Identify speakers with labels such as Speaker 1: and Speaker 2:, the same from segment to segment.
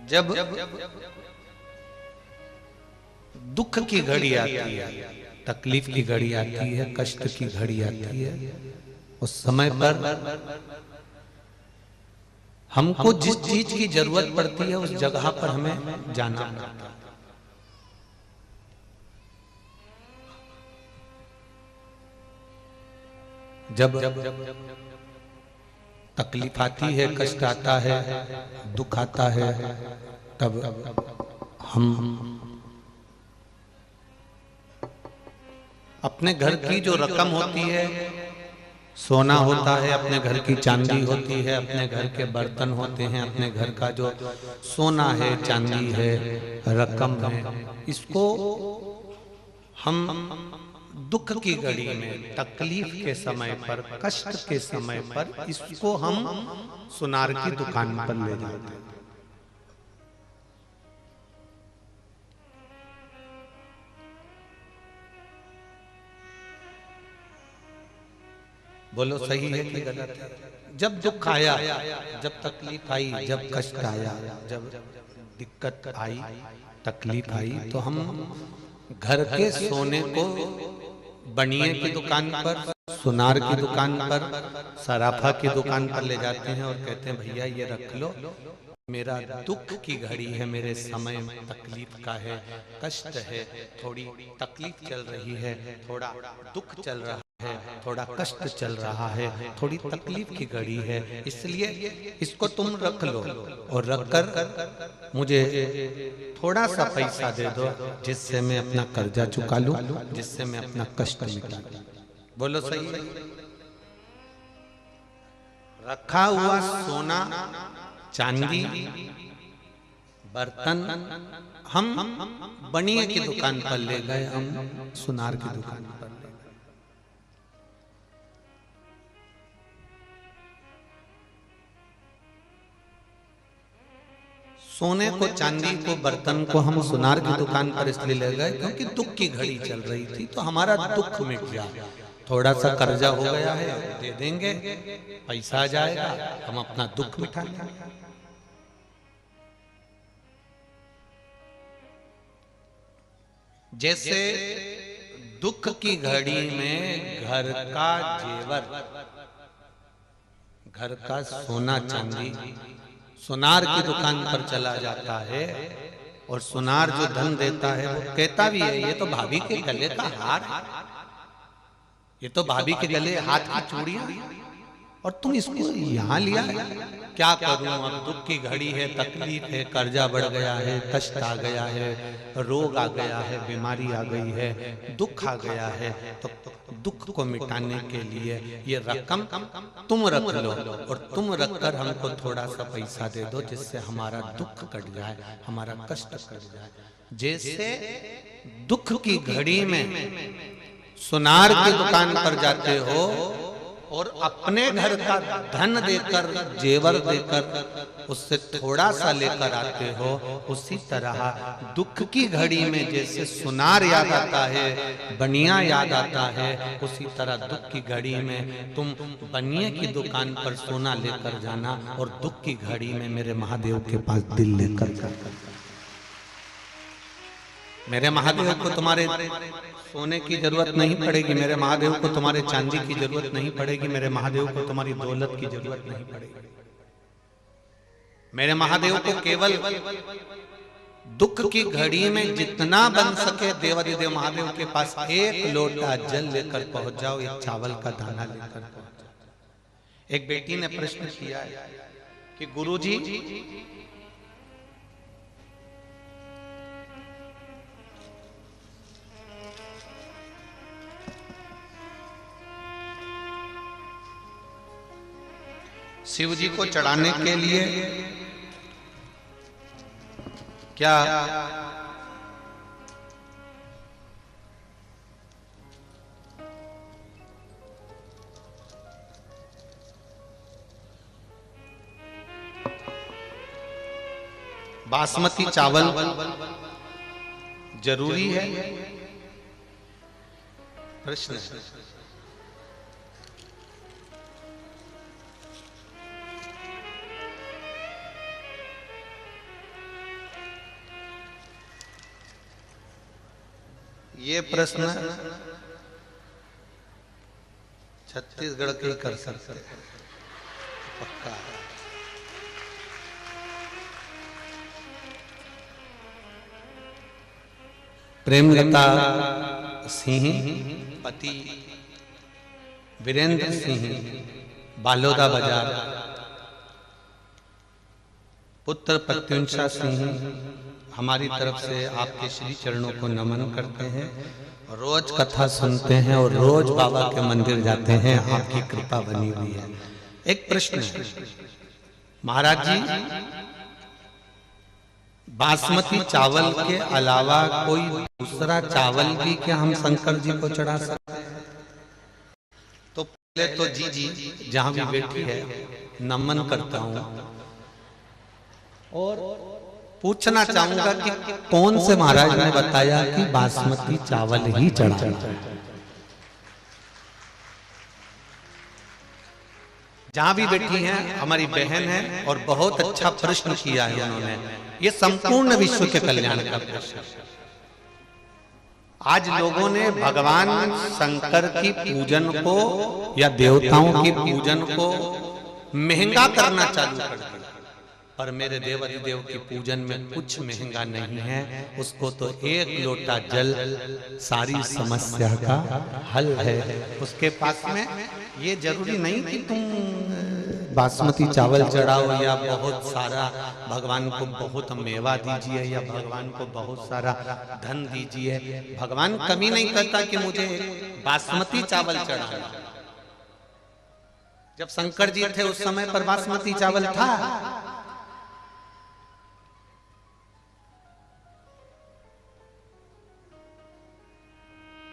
Speaker 1: जब दुख की घड़ी आती है, तकलीफ की घड़ी आती है, कष्ट की घड़ी आती है, उस समय पर हमको जिस चीज की जरूरत पड़ती है उस जगह पर हमें जाना पड़ता है। जब तकलीफ आती है, कष्ट आता है, दुख आता है, तब हम अपने घर की जो रकम होती है, सोना होता है, अपने घर की चांदी होती है, अपने घर के बर्तन होते हैं, अपने घर का जो सोना है, चांदी है, रकम है, इसको हम दुख की घड़ी में, तकलीफ के समय पर, कष्ट के समय पर इसको हम सुनार की दुकान पर ले जाते हैं। बोलो सही है कि गलत है? जब दुख आया, जब तकलीफ आई, जब कष्ट आया, जब दिक्कत आई, तकलीफ आई, तो हम घर के सोने को बनिए की दुकान पर, सुनार की दुकान पर, सराफा की दुकान पर ले जाते हैं और कहते हैं भैया ये रख लो, मेरा दुख की घड़ी है, मेरे समय तकलीफ का है, कष्ट है, थोड़ी तकलीफ चल रही है, थोड़ा दुख चल रहा है, थोड़ा कष्ट चल रहा है, थोड़ी तकलीफ की घड़ी है, इसलिए इसको तुम रख लो और रखकर मुझे थोड़ा सा पैसा दे दो, जिससे मैं अपना कर्जा चुका लूं, जिससे मैं अपना कष्ट मिटा लूं। बोलो सही है? रखा हुआ सोना, चांदी, बर्तन हम बनिए की दुकान पर ले गए, हम सुनार की दुकान पर ले गए। सोने को, चांदी को, बर्तन को हम सुनार की दुकान पर इसलिए ले गए क्योंकि दुख की घड़ी चल रही थी, तो हमारा दुख मिट गया। थोड़ा सा कर्जा हो गया है, दे देंगे, पैसा आ जाएगा, हम अपना दुख मिटा लेंगे। जैसे दुख की घड़ी में घर का जेवर, घर का सोना चांदी सुनार की दुकान पर चला जाता है, और सुनार जो धन देता है वो कहता भी है ये तो भाभी के गले का हार है, ये तो भाभी के गले हाथ की चूड़ियां, और तुम इसको यहाँ लिया। क्या करूं, अब दुख की घड़ी है, तकलीफ है, कर्जा बढ़ गया है, कष्ट आ गया है, रोग आ गया है, बीमारी आ गई है, दुख आ गया है, तो दुख को मिटाने के लिए ये रकम तुम रख लो और तुम रखकर हमको थोड़ा सा पैसा दे दो, जिससे हमारा दुख कट जाए, हमारा कष्ट कट जाए। जैसे दुख की घड़ी में सुनार की दुकान पर जाते हो और अपने घर का धन देकर, जेवर देकर उससे थोड़ा सा लेकर आते हो, उसी तरह दुख की घड़ी में जैसे सुनार याद आता है, बनिया याद आता है, उसी तरह दुख की घड़ी में तुम बनिए की दुकान पर सोना लेकर जाना और दुख की घड़ी में मेरे महादेव के पास दिल लेकर जाना। मेरे महादेव को तुम्हारे सोने की जरूरत नहीं पड़ेगी, मेरे महादेव को तुम्हारे चांदी की जरूरत नहीं पड़ेगी, मेरे महादेव को तुम्हारी दौलत की जरूरत नहीं पड़ेगी। मेरे महादेव को केवल दुख की घड़ी में जितना बन सके देवाधिदेव महादेव के पास एक लोटा जल लेकर पहुंच जाओ, एक चावल का दाना लेकर पहुंच जाओ। एक बेटी ने प्रश्न किया है कि गुरुजी, शिव जी को चढ़ाने के लिए क्या बासमती चावल जरूरी है? प्रश्न है। ये प्रश्न छत्तीसगढ़ के ही कर सकते हैं, पक्का है। प्रेमलता सिंह पति वीरेंद्र सिंह बालोदा बाजार, पुत्र प्रत्युंशा सिंह हमारी तरफ से आपके श्री चरणों को नमन करते हैं। रोज कथा सुनते हैं और रोज बाबा के मंदिर जाते हैं, आपकी कृपा बनी हुई है। एक प्रश्न है महाराज जी, बासमती चावल के अलावा कोई दूसरा चावल भी क्या हम शंकर जी को चढ़ा सकते हैं? तो पहले तो जी जहां भी बैठी है नमन करता हूं और पूछना चाहूंगा कि कौन से महाराज ने बताया कि बासमती चावल ही चढ़ाना? जहां भी बैठी हैं हमारी बहन है और बहुत अच्छा प्रश्न किया है उन्होंने। ये संपूर्ण विश्व के कल्याण का प्रश्न। आज लोगों ने भगवान शंकर की पूजन को या देवताओं की पूजन को महंगा करना चालू कर दिया, पर मेरे देवाधिदेव की पूजन में कुछ महंगा नहीं है। उसको तो एक लोटा जल सारी समस्या का हल है उसके पास में। ये जरूरी नहीं कि तुम बासमती चावल चढ़ाओ या बहुत सारा भगवान को बहुत मेवा दीजिए या भगवान को बहुत सारा धन दीजिए। भगवान कभी नहीं कहता कि मुझे बासमती चावल चढ़ाना। जब शंकर जी थे उस समय पर बासमती चावल था।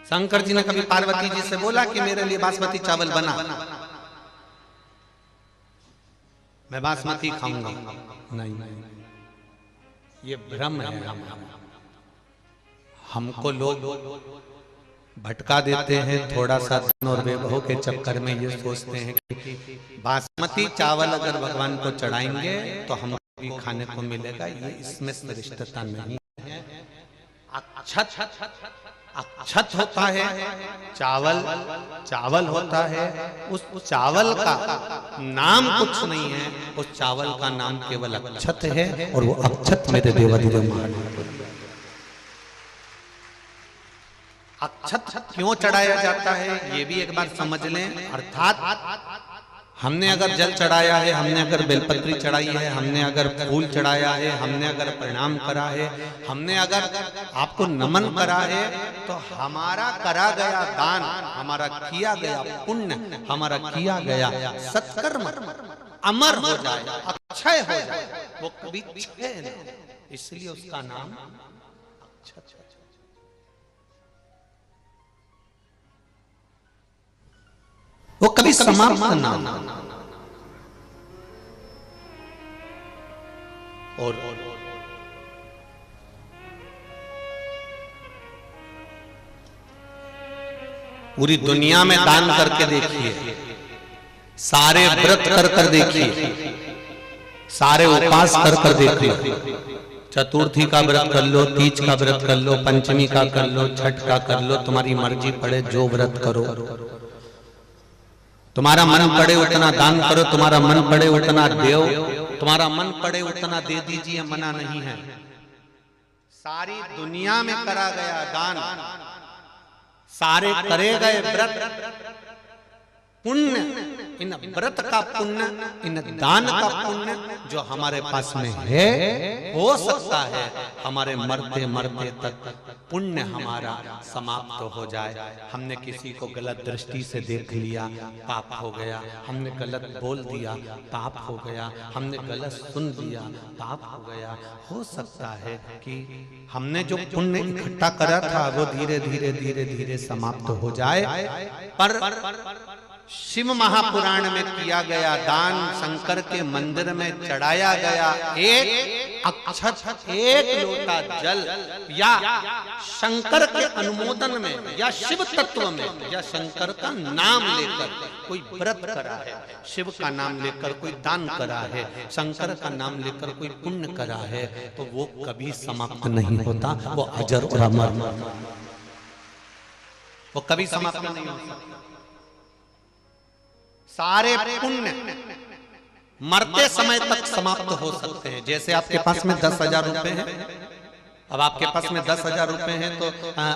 Speaker 1: शंकर जी ने कभी पार्वती जी से बोला कि मेरे लिए बासमती चावल बना, मैं बासमती खाऊंगा? नहीं, ये भ्रम है। हमको लोग भटका देते हैं थोड़ा सा धन और वैभव के चक्कर में। ये सोचते हैं कि बासमती चावल अगर भगवान को चढ़ाएंगे तो हमको भी खाने को मिलेगा। ये इसमें श्रेष्ठता नहीं है। अक्षत होता है, चावल होता है। उस चावल का नाम कुछ नहीं है, उस चावल का नाम केवल अक्षत है। और वो अक्षत मेरे देवाधिदेव महाराज। अक्षत क्यों चढ़ाया जाता है ये भी एक बार समझ लें। अर्थात हमने अगर जल चढ़ाया है, हमने अगर बेलपत्री चढ़ाई है, हमने अगर फूल चढ़ाया है, हमने अगर प्रणाम करा है, हमने अगर आपको नमन करा है, तो हमारा करा गया दान, हमारा किया गया पुण्य, हमारा किया गया सत्कर्म अमर हो जाए, अक्षय हो जाए। वो कभी क्षय नहीं, इसलिए उसका नाम अक्षय। वो कभी समाप्त ना और पूरी दुनिया में दान करके देखिए, सारे व्रत कर देखिए, सारे उपास कर देखिए। चतुर्थी का व्रत कर लो, तीज का व्रत कर लो, पंचमी का कर लो, छठ का कर लो, तुम्हारी मर्जी पड़े जो व्रत करो। तुम्हारा मन पड़े उतना दान करो, तुम्हारा मन पड़े उतना देव, तुम्हारा मन पड़े उतना दे दीजिए, मना नहीं है। सारी दुनिया में करा गया दान, सारे करे गए व्रत पुण्य, इन व्रत का पुण्य, इन दान का पुण्य जो हमारे पास में है, हो सकता है हमारे मरते मरते तक पुण्य हमारा समाप्त हो जाए। हमने किसी को गलत दृष्टि से देख लिया, पाप हो गया। हमने गलत बोल दिया, पाप हो गया। हमने गलत सुन लिया, पाप हो गया। हो सकता है कि हमने जो पुण्य इकट्ठा करा था वो धीरे धीरे धीरे धीरे समाप्त हो जाए। पर शिव महापुराण में किया गया दान, शंकर के मंदिर में चढ़ाया गया एक अक्षत, एक लोटा जल, या शंकर के अनुमोदन में या शिव तत्व में या शंकर का नाम लेकर कोई व्रत करा है, शिव का नाम लेकर कोई दान करा है, शंकर का नाम लेकर कोई पुण्य करा है, तो वो कभी समाप्त नहीं होता, वो अजर और अमर। वो कभी समाप्त नहीं हो सकता। सारे पुण्य मरते समय तक समाप्त हो सकते हैं। जैसे आपके पास में 10,000 रुपए हैं, अब आपके पास में 10,000 रुपए हैं तो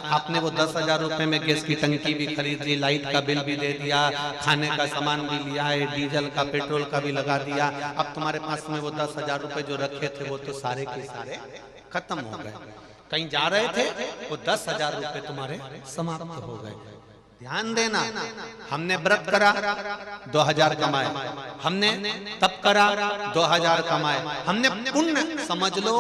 Speaker 1: आपने वो 10,000 रुपए में गैस की टंकी भी खरीद ली, लाइट का बिल भी दे दिया, खाने का सामान भी लिया है, डीजल का पेट्रोल का भी लगा दिया। अब तुम्हारे पास में वो 10,000 रुपए जो रखे थे वो तो सारे के सारे खत्म हो गए। कहीं जा रहे थे, वो 10,000 रुपए तुम्हारे समाप्त हो गए। ध्यान देना, हमने व्रत करा 2,000 कमाए, हमने तप करा 2,000 कमाए, हमने पुण्य समझ लो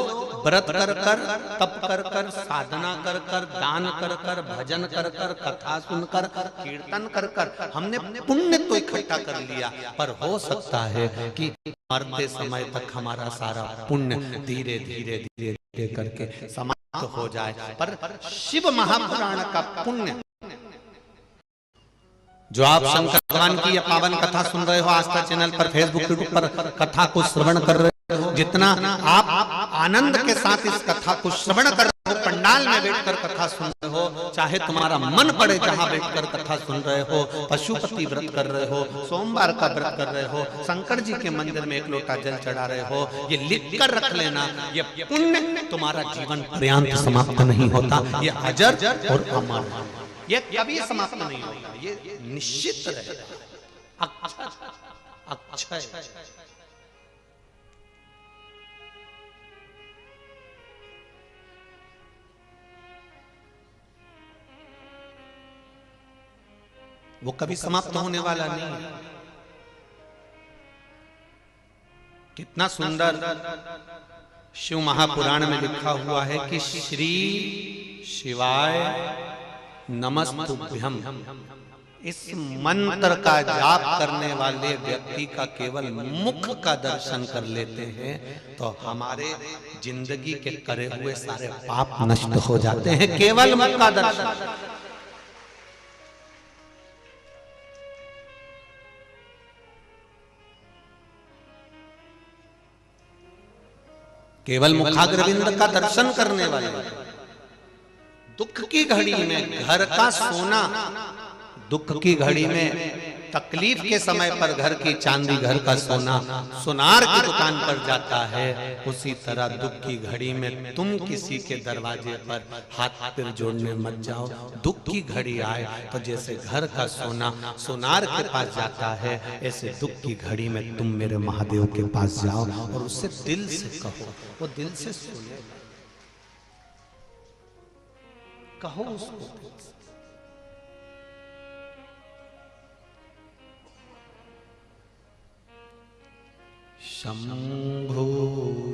Speaker 1: व्रत कर कर, तप कर कर, साधना कर कर, दान कर कर, भजन कर कर, कथा सुनकर, कीर्तन कर कर हमने पुण्य तो इकट्ठा कर लिया। पर हो सकता है कि मरते समय तक हमारा सारा पुण्य धीरे धीरे धीरे धीरे करके समाप्त हो जाए। पर शिव महापुराण का पुण्य जो आप शंकर भगवान की यह पावन कथा सुन रहे हो, आस्था चैनल पर, फेसबुक, यूट्यूब पर कथा को श्रवण कर रहे हो, जितना आप आनंद के साथ इस कथा को श्रवण कर रहे हो, पंडाल में बैठकर कथा सुन रहे हो, चाहे तुम्हारा मन पड़े जहां बैठकर कथा सुन रहे हो, पशुपति व्रत कर रहे हो, सोमवार का व्रत कर रहे हो, शंकर जी के मंदिर में एक लोटा जल चढ़ा रहे हो, ये लिख कर रख लेना, ये पुण्य तुम्हारा जीवन पर्यंत समाप्त नहीं होता। ये अजर और अमर, ये कभी समाप्त नहीं होगा, ये निश्चित रहेगा। अक्षय वो कभी समाप्त होने वाला नहीं है। कितना सुंदर शिव महापुराण में लिखा हुआ है कि श्री शिवाय नमस्तुभ्यम। इस मंत्र का जाप करने वाले व्यक्ति का केवल मुख का दर्शन कर लेते हैं तो हमारे जिंदगी के करे हुए सारे पाप नष्ट हो जाते हैं, केवल मुख का दर्शन। केवल मुखाग्रविंद का दर्शन करने वाले, दुख की घड़ी में घर का सोना, दुख की घड़ी में तकलीफ के समय पर घर की चांदी, घर का सोना सुनार की दुकान पर जाता है, उसी तरह दुख की घड़ी में तुम किसी के दरवाजे पर हाथ पैर जोड़ने मत जाओ। दुख की घड़ी आए तो जैसे घर का सोना सुनार के पास जाता है, ऐसे दुख की घड़ी में तुम मेरे महादेव के पास जाओ और उससे दिल से कहो, वो दिल से सुने, कहो उसको। शंभु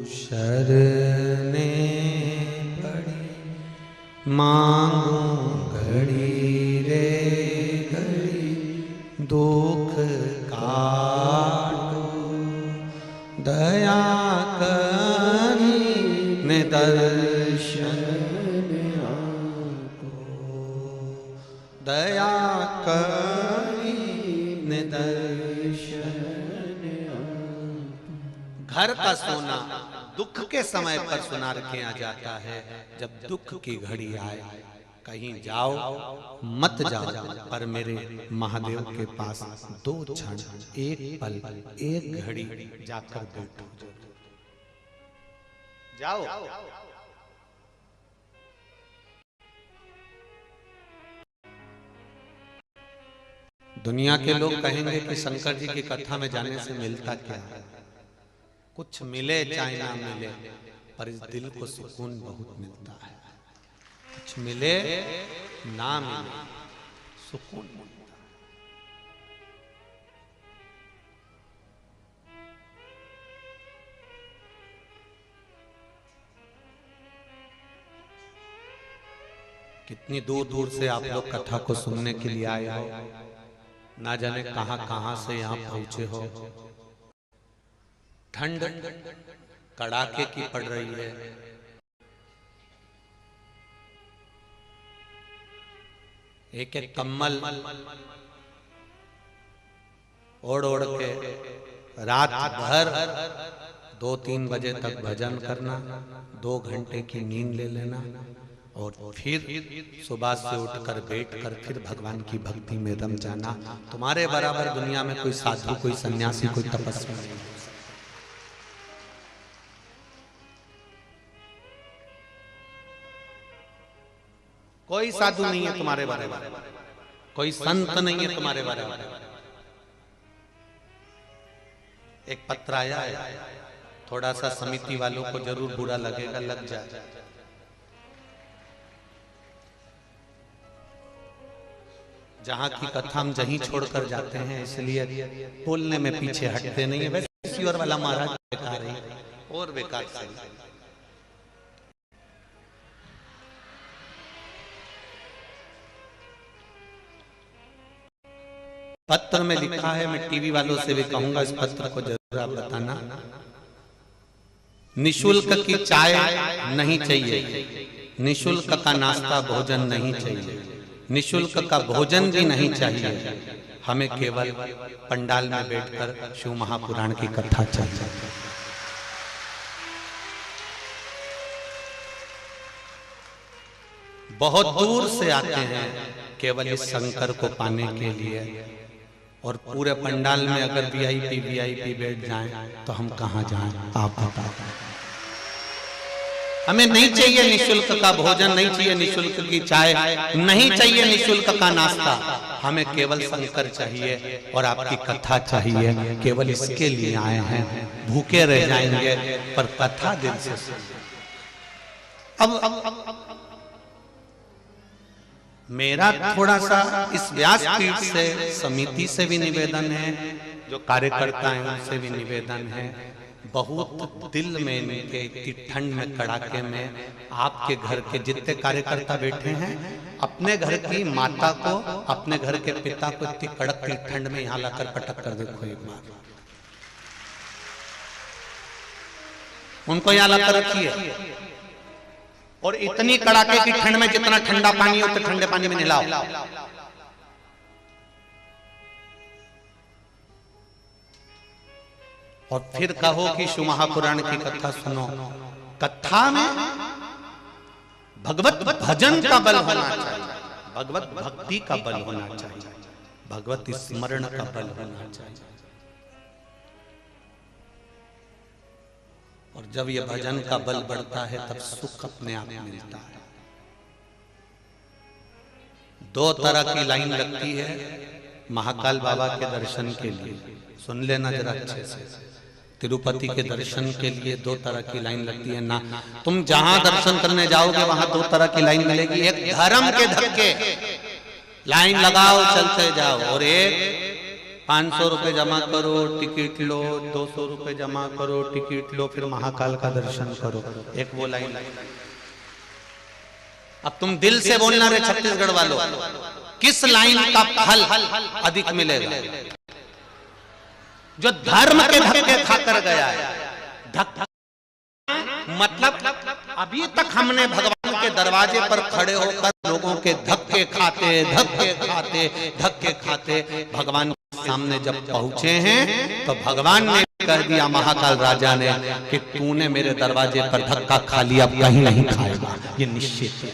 Speaker 1: शरणे पड़ी मांगो घड़ी रे घड़ी, दुख काटो दया करी ने दर्शन दया करी ने दर्शन। घर का सोना दुख के समय पर सुनार के आ जाता है। जब दुख की घड़ी आए कहीं जाओ मत जाओ, पर मेरे महादेव के पास 2 क्षण, 1 पल, 1 घड़ी जाकर बैठो, जाओ। दुनिया के लोग कहेंगे कि शंकर जी की कथा में जाने से मिलता क्या है? कुछ मिले चाहे ना मिले, पर इस दिल को सुकून बहुत मिलता है। कुछ मिले ना मिले, सुकून मिलता है। कितनी दूर दूर से आप लोग कथा को सुनने के लिए आए हो, ना जाने कहां कहां से यहां पहुंचे हो। ठंड कड़ाके की पड़ रही है, एक एक कम्बल ओढ़ ओढ़ के रात भर 2-3 बजे तक भजन करना, 2 घंटे की नींद ले लेना, और फिर सुबह से उठकर बैठकर फिर भगवान की भक्ति में रम जाना। तुम्हारे बराबर दुनिया में कोई साधु, कोई सन्यासी, कोई तपस्वी नहीं। कोई साधु नहीं है तुम्हारे बराबर, कोई संत नहीं है तुम्हारे बराबर। एक पत्र आया है, थोड़ा सा समिति वालों को जरूर बुरा लगेगा, लग जाए। जहां की कथा हम जहीं छोड़कर जाते हैं, इसलिए बोलने में पीछे हटते नहीं है। वैसे ईश्वर वाला महाराज बेकार है और बेकार से। पत्र में लिखा है, मैं टीवी वालों से भी कहूंगा इस पत्र को जरूर आप बताना। निशुल्क की चाय नहीं चाहिए, निशुल्क का नाश्ता भोजन नहीं चाहिए, निशुल्क का भोजन भी नहीं चाहिए। हमें केवल पंडाल में बैठकर शिव महापुराण की कथा चाहिए। बहुत दूर से आते हैं केवल इस शंकर को पाने के लिए, और पूरे पंडाल में अगर वीआईपी बैठ जाएं तो हम कहां जाएं? आप बताओ। हमें नहीं चाहिए निशुल्क का भोजन, नहीं चाहिए निशुल्क की चाय, नहीं चाहिए निशुल्क का नाश्ता। हमें केवल शंकर चाहिए और आपकी कथा चाहिए। केवल इसके लिए आए हैं, भूखे रह जाएंगे पर कथा दिल से सुनिए। अब मेरा थोड़ा सा इस व्यासपीठ से समिति से भी निवेदन है, जो कार्यकर्ता हैं उनसे भी निवेदन है। बहुत दिल में इनके इतनी ठंड में, कड़ाके में, आपके घर के जितने कार्यकर्ता बैठे हैं, अपने घर की माता को, अपने घर के पिता को इतनी कड़क की ठंड में यहाँ लाकर पटक कर देखो एक बार। उनको यहाँ लाकर रखिए और इतनी कड़ाके की ठंड में जितना ठंडा पानी हो तो ठंडे पानी में नहलाओ। और फिर कहो कि शिव महापुराण की कथा सुनो। कथा में भगवत भजन का बल होना चाहिए, भगवत भक्ति का बल होना चाहिए, भगवत स्मरण का बल होना चाहिए। और जब ये भजन का बल बढ़ता है तब सुख अपने आप मिलता है। दो तरह की लाइन लगती है महाकाल बाबा के दर्शन के लिए, सुन लेना जरा अच्छे से। तिरुपति के दर्शन के लिए दो तरह की लाइन लगती है ना। तुम जहां दर्शन करने जाओगे वहां दो तरह की लाइन मिलेगी। एक धर्म के धक्के, लाइन लगाओ चलते जाओ, और एक 500 रुपए जमा करो टिकट लो, 200 रुपए जमा करो टिकट लो, फिर महाकाल का दर्शन करो। एक वो लाइन। अब तुम दिल से बोलना रे छत्तीसगढ़ वालों, किस लाइन का फल अधिक मिलेगा? जो धर्म के धक्के खाकर गया है। मतलब अभी तक हमने भगवान के दरवाजे पर खड़े होकर लोगों के धक्के खाते भगवान के सामने जब पहुंचे हैं तो भगवान ने कह दिया, महाकाल राजा ने, कि तूने मेरे दरवाजे पर धक्का खा लिया, अब कहीं नहीं खाएगा, ये निश्चित है।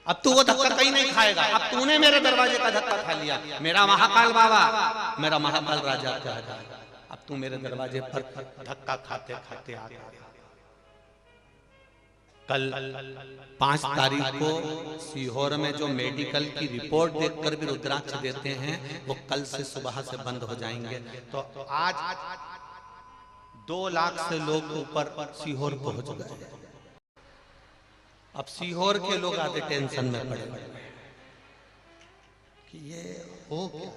Speaker 1: अब तू वो धक्का कहीं नहीं खाएगा, अब तूने मेरे दरवाजे का धक्का खा लिया। मेरा महाकाल बाबा, मेरा महाकाल राजा कह रहा है, अब तू मेरे दरवाजे पर धक्का खाते खाते आ गया। कल 5 तारीख को सीहोर में जो मेडिकल की रिपोर्ट देखकर भी रुद्राक्ष देते हैं, वो कल से सुबह से बंद हो जाएंगे। तो आज 2 लाख से लोग ऊपर सीहोर पहुंच गए। अब सीहोर के लोग आधे टेंशन में पड़े कि ये हो क्या।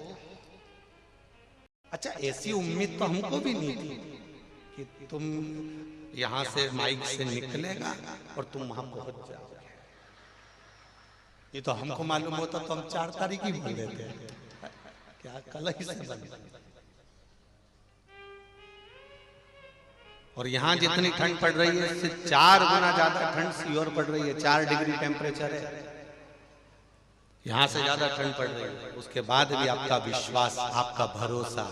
Speaker 1: अच्छा, ऐसी उम्मीद तो हमको भी नहीं थी कि तुम यहां से माइक से निकलेगा और तुम वहां पहुंच जाओगे। ये तो हमको मालूम होता तो हम 4 तारीख ही बोल देते। क्या कल ही से बंद। और यहाँ जितनी ठंड पड़ रही है इससे 4 गुना ज्यादा ठंड सीहोर पड़ रही है। 4 डिग्री टेम्परेचर है, यहाँ से ज्यादा ठंड पड़ रही है। उसके बाद भी आपका विश्वास, आपका भरोसा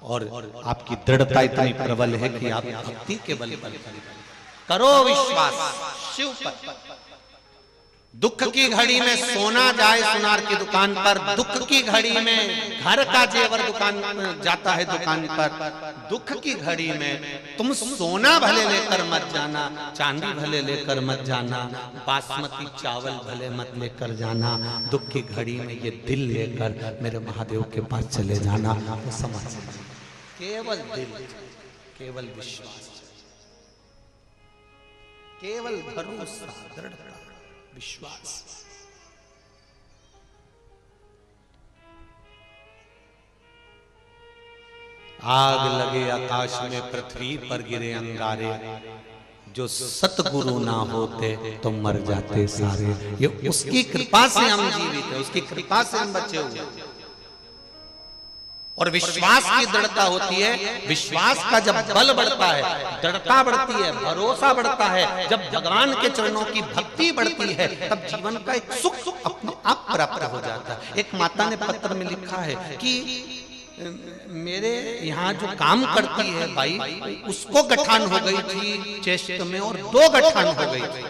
Speaker 1: और आपकी दृढ़ता इतनी प्रबल है कि आप भक्ति के बल पर करो विश्वास शिव पर। दुख की घड़ी में सोना जाए सुनार की दुकान पर, दुख की घड़ी में घर का जेवर दुकान जाता है दुकान पर। दुख की घड़ी में तुम सोना भले लेकर मत जाना, चांदी भले लेकर मत जाना, बासमती चावल भले मत लेकर जाना। दुख की घड़ी में ये दिल लेकर मेरे महादेव के पास चले जाना। तो समझ, केवल दिल, केवल विश्वास, केवल भरोसा, दृढ़ता, विश्वास। आग लगे आकाश में, पृथ्वी पर गिरे अंगारे, जो सतगुरु ना होते तो मर जाते सारे। ये उसकी कृपा से हम जीवित हैं, उसकी कृपा से हम बचे हुए। और विश्वास की दृढ़ता होती है, विश्वास का जब बल बढ़ता है, दृढ़ता बढ़ती है, भरोसा बढ़ता है, जब भगवान के चरणों की भक्ति बढ़ती है, तब जीवन का एक सुख अपने आप प्राप्त हो जाता है। एक माता ने पत्र में लिखा है कि मेरे यहाँ जो काम करती है भाई, उसको गठान हो गई थी चेस्ट में और 2 गठान हो गई थी।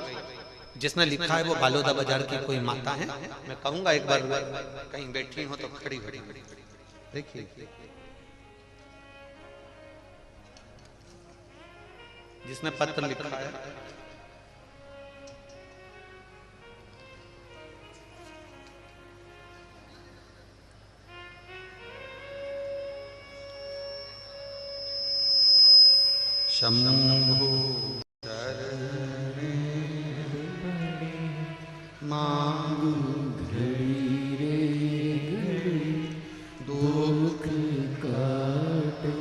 Speaker 1: जिसने लिखा है वो बालोदा बाजार की कोई माता है। मैं कहूंगा एक बार कहीं बैठी हो तो खड़ी खड़ी देखिए, जिसने पत्र लिखा है। शंभो शरणे मांगू घड़ी रे घड़ी, दुख काटो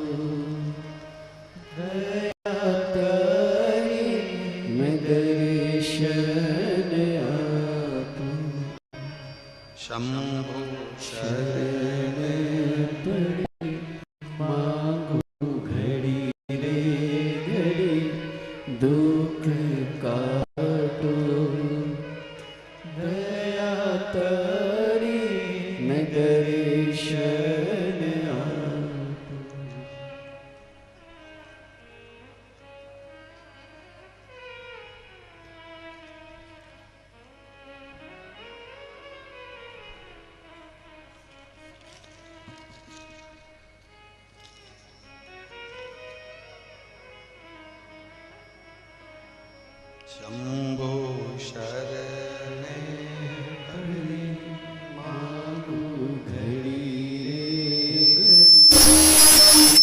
Speaker 1: दया तारी, मैं दर्शन आपू। शंभो शरण पड़ी मांगू घड़ी रे घड़ी, दुख काटो दया तारी, मैं दर्शन आपू। शंभो शरणे पड़ी मांगू घड़ी रे घड़ी,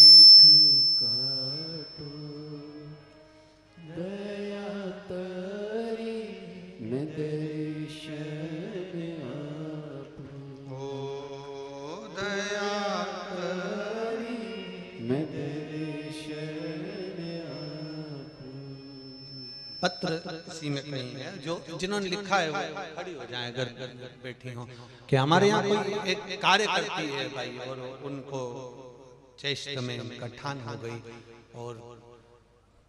Speaker 1: दुख काटो दया तारी, मैं दर्शन आपू। ओ दया तारी, मैं दर्शन आपू। पत्र इसी में कहीं है, जो जिन्होंने लिखा है वो खड़ी हो जाए अगर बैठी हो, कि हमारे यहाँ कोई एक कार्य करती है भाई, और उनको चेस्ट में गठान हो गई, और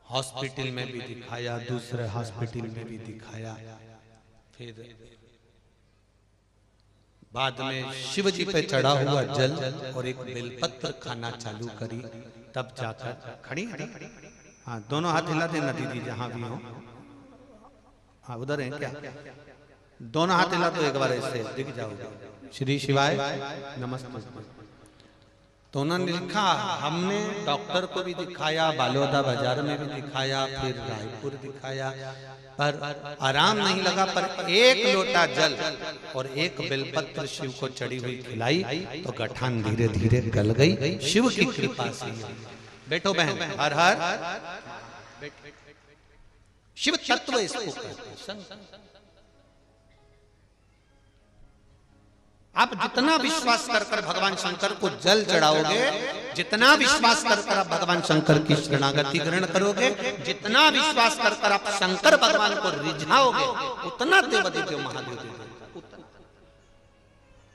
Speaker 1: हॉस्पिटल में भी दिखाया, दूसरे हॉस्पिटल में भी दिखाया, फिर बाद में शिव जी पे चढ़ा हुआ जल और एक बेलपत्र खाना चालू करी, तब जाकर खड़ी। हाँ, दोनों हाथ हिला देना दीदी जहां भी हो। हाँ, उधर है क्या? दोनों हाथ हिला तो एक बार ऐसे दिख जाओगे। श्री शिवाय नमस्ते। तो उन्होंने लिखा, हमने डॉक्टर को भी दिखाया, बालोदा बाजार में भी दिखाया, फिर रायपुर दिखाया, पर आराम नहीं लगा। पर एक लोटा जल और एक बेलपत्र शिव को चढ़ी हुई खिलाई तो गठान धीरे धीरे गल गई, शिव की कृपा से। बैठो बहन, हर हर शिव तत्व इसको कहते हैं। आप जितना विश्वास कर कर भगवान शंकर को जल चढ़ाओगे, जितना विश्वास कर कर आप भगवान शंकर की शरणागति ग्रहण करोगे, जितना विश्वास कर कर आप शंकर भगवान को रिझाओगे, उतना देवदेव महादेव।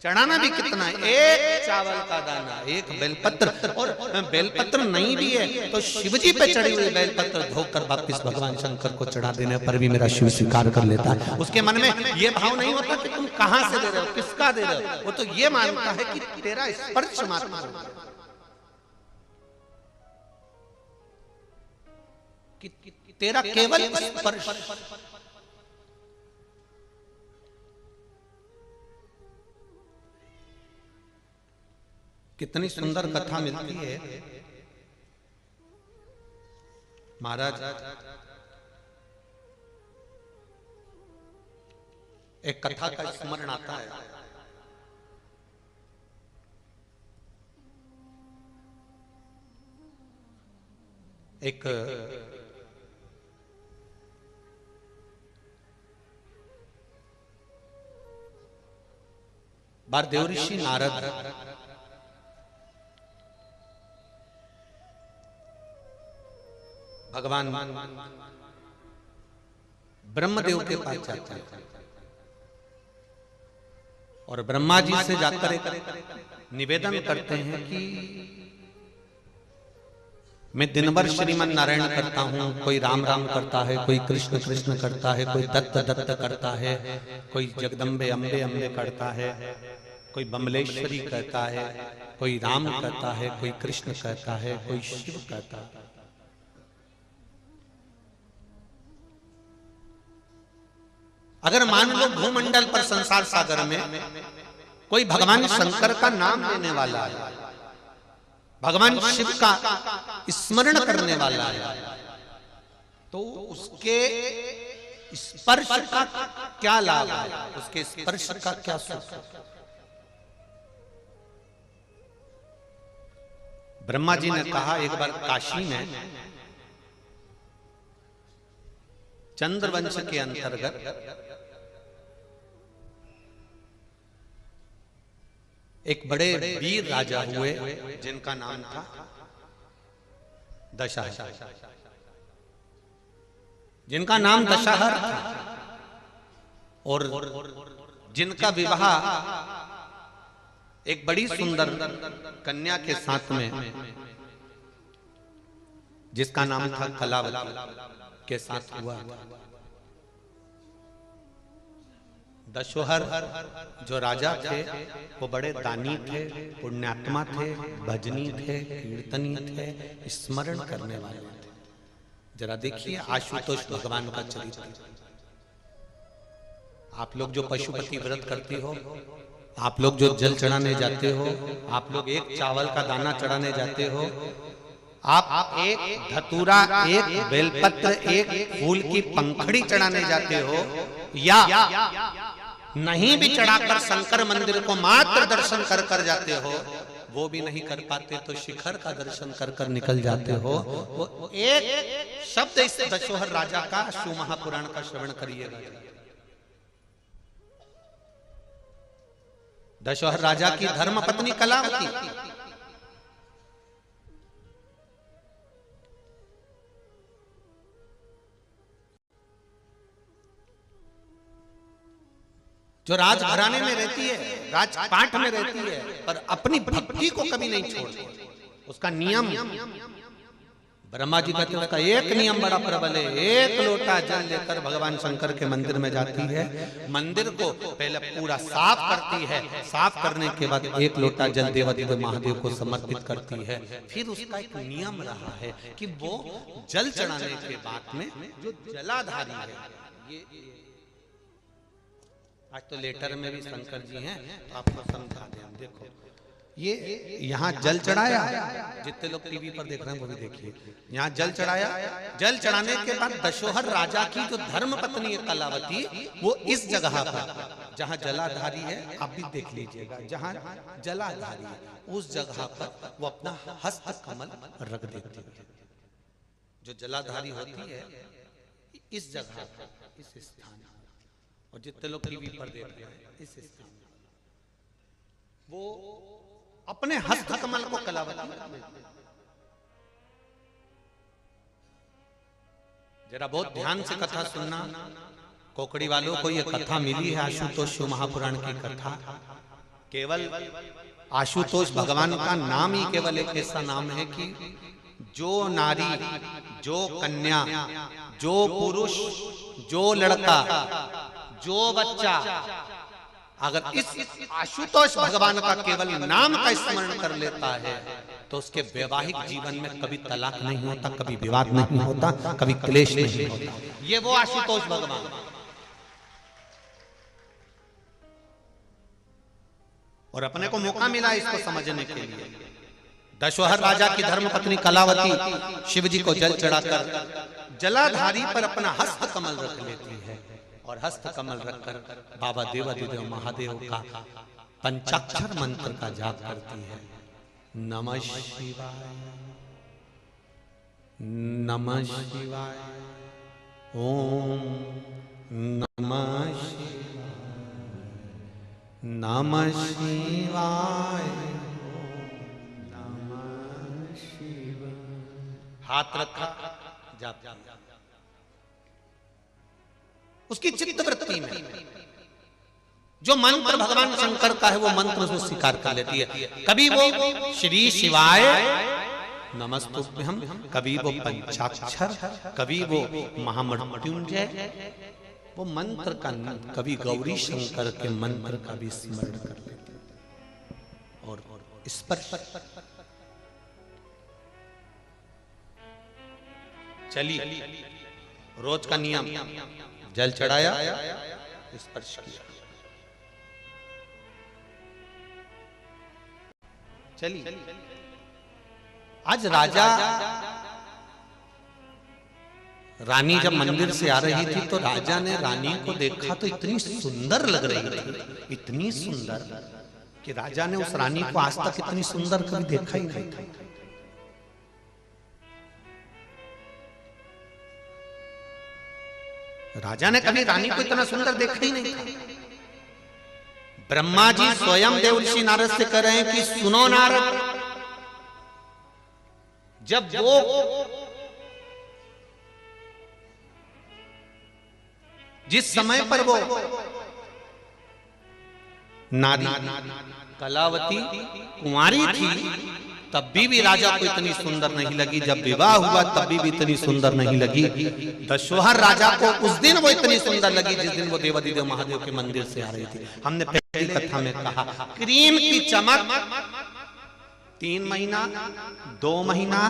Speaker 1: चढ़ाना भी कितना है? एक चावल का दाना, एक बेलपत्र। और बेलपत्र नहीं भी है तो शिवजी पे चढ़ी हुई बेलपत्र धोकर वापिस भगवान शंकर को चढ़ा देने पर भी मेरा शिव स्वीकार कर लेता है। उसके मन में ये भाव नहीं होता कि तुम कहां से दे रहे हो, किसका दे रहे हो। वो तो ये मानता है कि तेरा स्पर्श मात्र तेरा केवल स्पर्श। कितनी सुंदर कथा मिलती है महाराज। एक कथा का स्मरण आता है। एक बार देवऋषि नारद भगवान ब्रह्मदेव के पास जाते हैं और ब्रह्मा जी से जाकर एक निवेदन करते हैं कि मैं दिन भर श्रीमन नारायण करता हूँ, कोई राम राम करता है, कोई कृष्ण कृष्ण करता है, कोई दत्त दत्त करता है, कोई जगदम्बे अम्बे अम्बे करता है, कोई बमलेश्वरी कहता है, कोई राम कहता है, कोई कृष्ण कहता है, कोई शिव कहता है। अगर मान लो भूमंडल पर संसार सागर में कोई भगवान शंकर का नाम लेने वाला है, भगवान शिव का स्मरण करने वाला है, तो उसके स्पर्श का क्या लाभ है, उसके स्पर्श का क्या सुख। ब्रह्मा जी ने कहा एक बार काशी में चंद्रवंश के अंतर्गत एक बड़े वीर राजा हुए जिनका नाम था दशहर, जिनका नाम दशहर था और जिनका विवाह एक बड़ी सुंदर कन्या के साथ में जिसका नाम था कलावती के साथ हुआ। दशहर जो राजा थे वो बड़े दानी थे, पुण्यात्मा थे, भजनी थे, कीर्तनी थे, स्मरण करने वाले थे। जरा देखिए आशुतोष भगवान का चरित्र। आप लोग जो पशुपति व्रत करती हो, आप लोग जो जल चढ़ाने जाते हो, आप लोग एक चावल का दाना चढ़ाने जाते हो, आप एक धतूरा, एक बेलपत्र, एक फूल की पंखड़ी चढ़ाने जाते हो, या नहीं भी चढ़ाकर शंकर मंदिर को मात्र दर्शन कर कर जाते हो, वो भी नहीं कर पाते तो शिखर का दर्शन कर कर निकल जाते हो। वो एक शब्द इस दशहर राजा का शिव महापुराण का श्रवण करिएगा। दशहर राजा की धर्म पत्नी कलावती जो राजघराने में रहती है, राजपाट में रहती है, पर अपनी भक्ति को कभी नहीं छोड़ती। उसका नियम, ब्रह्मा जी कहते हैं उसका एक नियम बड़ा प्रबल है। एक लोटा जल लेकर भगवान शंकर के मंदिर में जाती है, मंदिर को पहले पूरा साफ करती है, साफ करने के बाद एक लोटा जल देवादिदेव महादेव को समर्पित करती है। फिर उसका एक नियम रहा है कि वो जल चढ़ाने के बाद में जो जलाधारी है, ये आज तो लेटर में भी शंकर जी हैं तो आपको समझा दें। हम देखो ये यहाँ जल चढ़ाया, जितने लोग टीवी पर देख रहे हैं वो भी देखिए, यहाँ जल चढ़ाया। जल चढ़ाने के बाद दशहर राजा की जो धर्म पत्नी है कलावती, वो इस जगह पर जहाँ जलाधारी है, आप भी देख लीजिएगा, जहाँ जलाधारी है उस जगह पर वो अपना हस्त कमल रख देती है। जो जलाधारी होती है इस जगह पर, इस स्थान, और जितने लोग टीवी पर देख रहे हैं इस स्थान, वो अपने हस्त कमल को कलावती। जरा बहुत ध्यान से कथा सुनना, कोकड़ी वालों को ये कथा मिली है आशुतोष शिव महापुराण की कथा। केवल आशुतोष भगवान का नाम ही केवल एक ऐसा नाम है कि जो नारी, जो कन्या, जो पुरुष, जो लड़का, जो बच्चा अगर इस आशुतोष भगवान का केवल नाम का स्मरण कर लेता है तो उसके वैवाहिक जीवन में कभी तलाक नहीं होता, कभी विवाद नहीं होता, कभी क्लेश नहीं होता। ये वो आशुतोष भगवान। और अपने को मौका मिला इसको समझने के लिए। दशोहर राजा की धर्मपत्नी कलावती शिव जी को जल चढ़ाकर जलाधारी पर अपना हस्त कमल रख लेती है और हस्त कमल रखकर बाबा देवाधिदेव महादेव का पंचाक्षर मंत्र का जाप करती है। नमः शिवाय, नमः शिवाय, ओम नमः शिवाय, नमः शिवाय, नमः शिवाय। हाथ रखा, जाप। उसकी चित्तवृत्ति में जो मंत्र भगवान शंकर का है वो मंत्र उसको स्वीकार कर लेती है। कभी वो श्री शिवाय नमस्तुभ्यम, कभी वो पंचाक्षर, कभी वो महामृत्युंजय, वो मंत्र का, कभी गौरी शंकर के मंत्र का भी स्मरण कर लेती है। और स्पर्श चली, रोज का नियम, जल चढ़ाया, स्पर्श किया, चली। आज राजा रानी जब मंदिर से आ रही थी तो राजा ने रानी को देखा तो इतनी सुंदर लग रही थी, इतनी सुंदर कि राजा ने उस रानी को आज तक इतनी सुंदर कभी देखा ही नहीं था। राजा ने कभी रानी को इतना सुंदर देखा ही नहीं था। ब्रह्मा जी स्वयं देवर्षि नारद से कह रहे हैं कि सुनो नारद, जब वो जिस समय पर वो नारी कलावती कुंवारी थी तब भी राजा को इतनी सुंदर नहीं लगी, जब विवाह हुआ तब भी इतनी सुंदर नहीं लगी। दशोहर राजा को उस दिन वो इतनी सुंदर लगी जिस दिन वो देवाधिदेव महादेव के मंदिर से आ रही थी। हमने पहली कथा में कहा क्रीम की चमक 3 महीना, 2 महीना,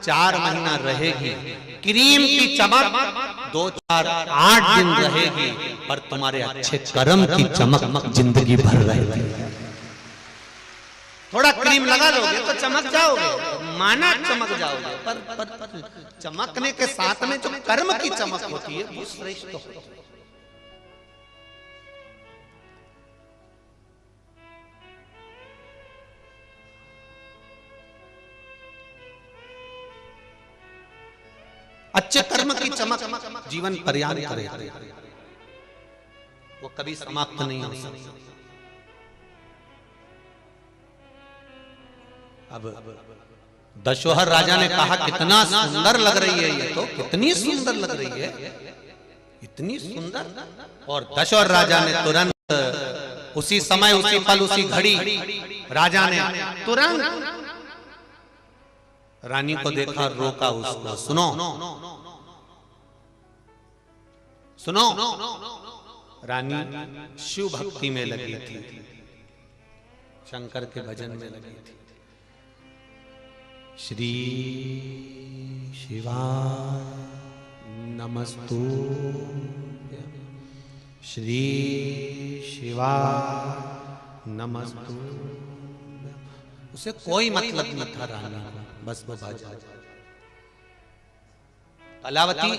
Speaker 1: 4 महीना रहेगी। क्रीम की चमक 2, 4, 8 दिन रहेगी, पर तुम्हारे अच्छे कर्म की चमक जिंदगी भर रहेगी। थोड़ा क्रीम लगा लोगे तो चमक जाओगे, माना चमक जाओगे, पर चमकने के साथ में जो कर्म की चमक होती है वो श्रेष्ठ होती है। अच्छे कर्म की चमक जीवन पर्याप्त करे, वो कभी समाप्त नहीं हो सकती। अब दशोहर राजा ने कहा कितना सुंदर लग रही है ये, तो कितनी सुंदर लग रही है, इतनी सुंदर। और दशोहर राजा ने तुरंत उसी समय, उसी पल, उसी घड़ी राजा ने तुरंत रानी को देखा, रोका उसको। सुनो सुनो, रानी शिव भक्ति में लगी थी, शंकर के भजन में लगी थी। श्री शिवाय नमस्तुभ्यं, श्री शिवाय नमस्तुभ्यं। उसे कोई मतलब नहीं था रानी को, बस वो बाजा। कलावती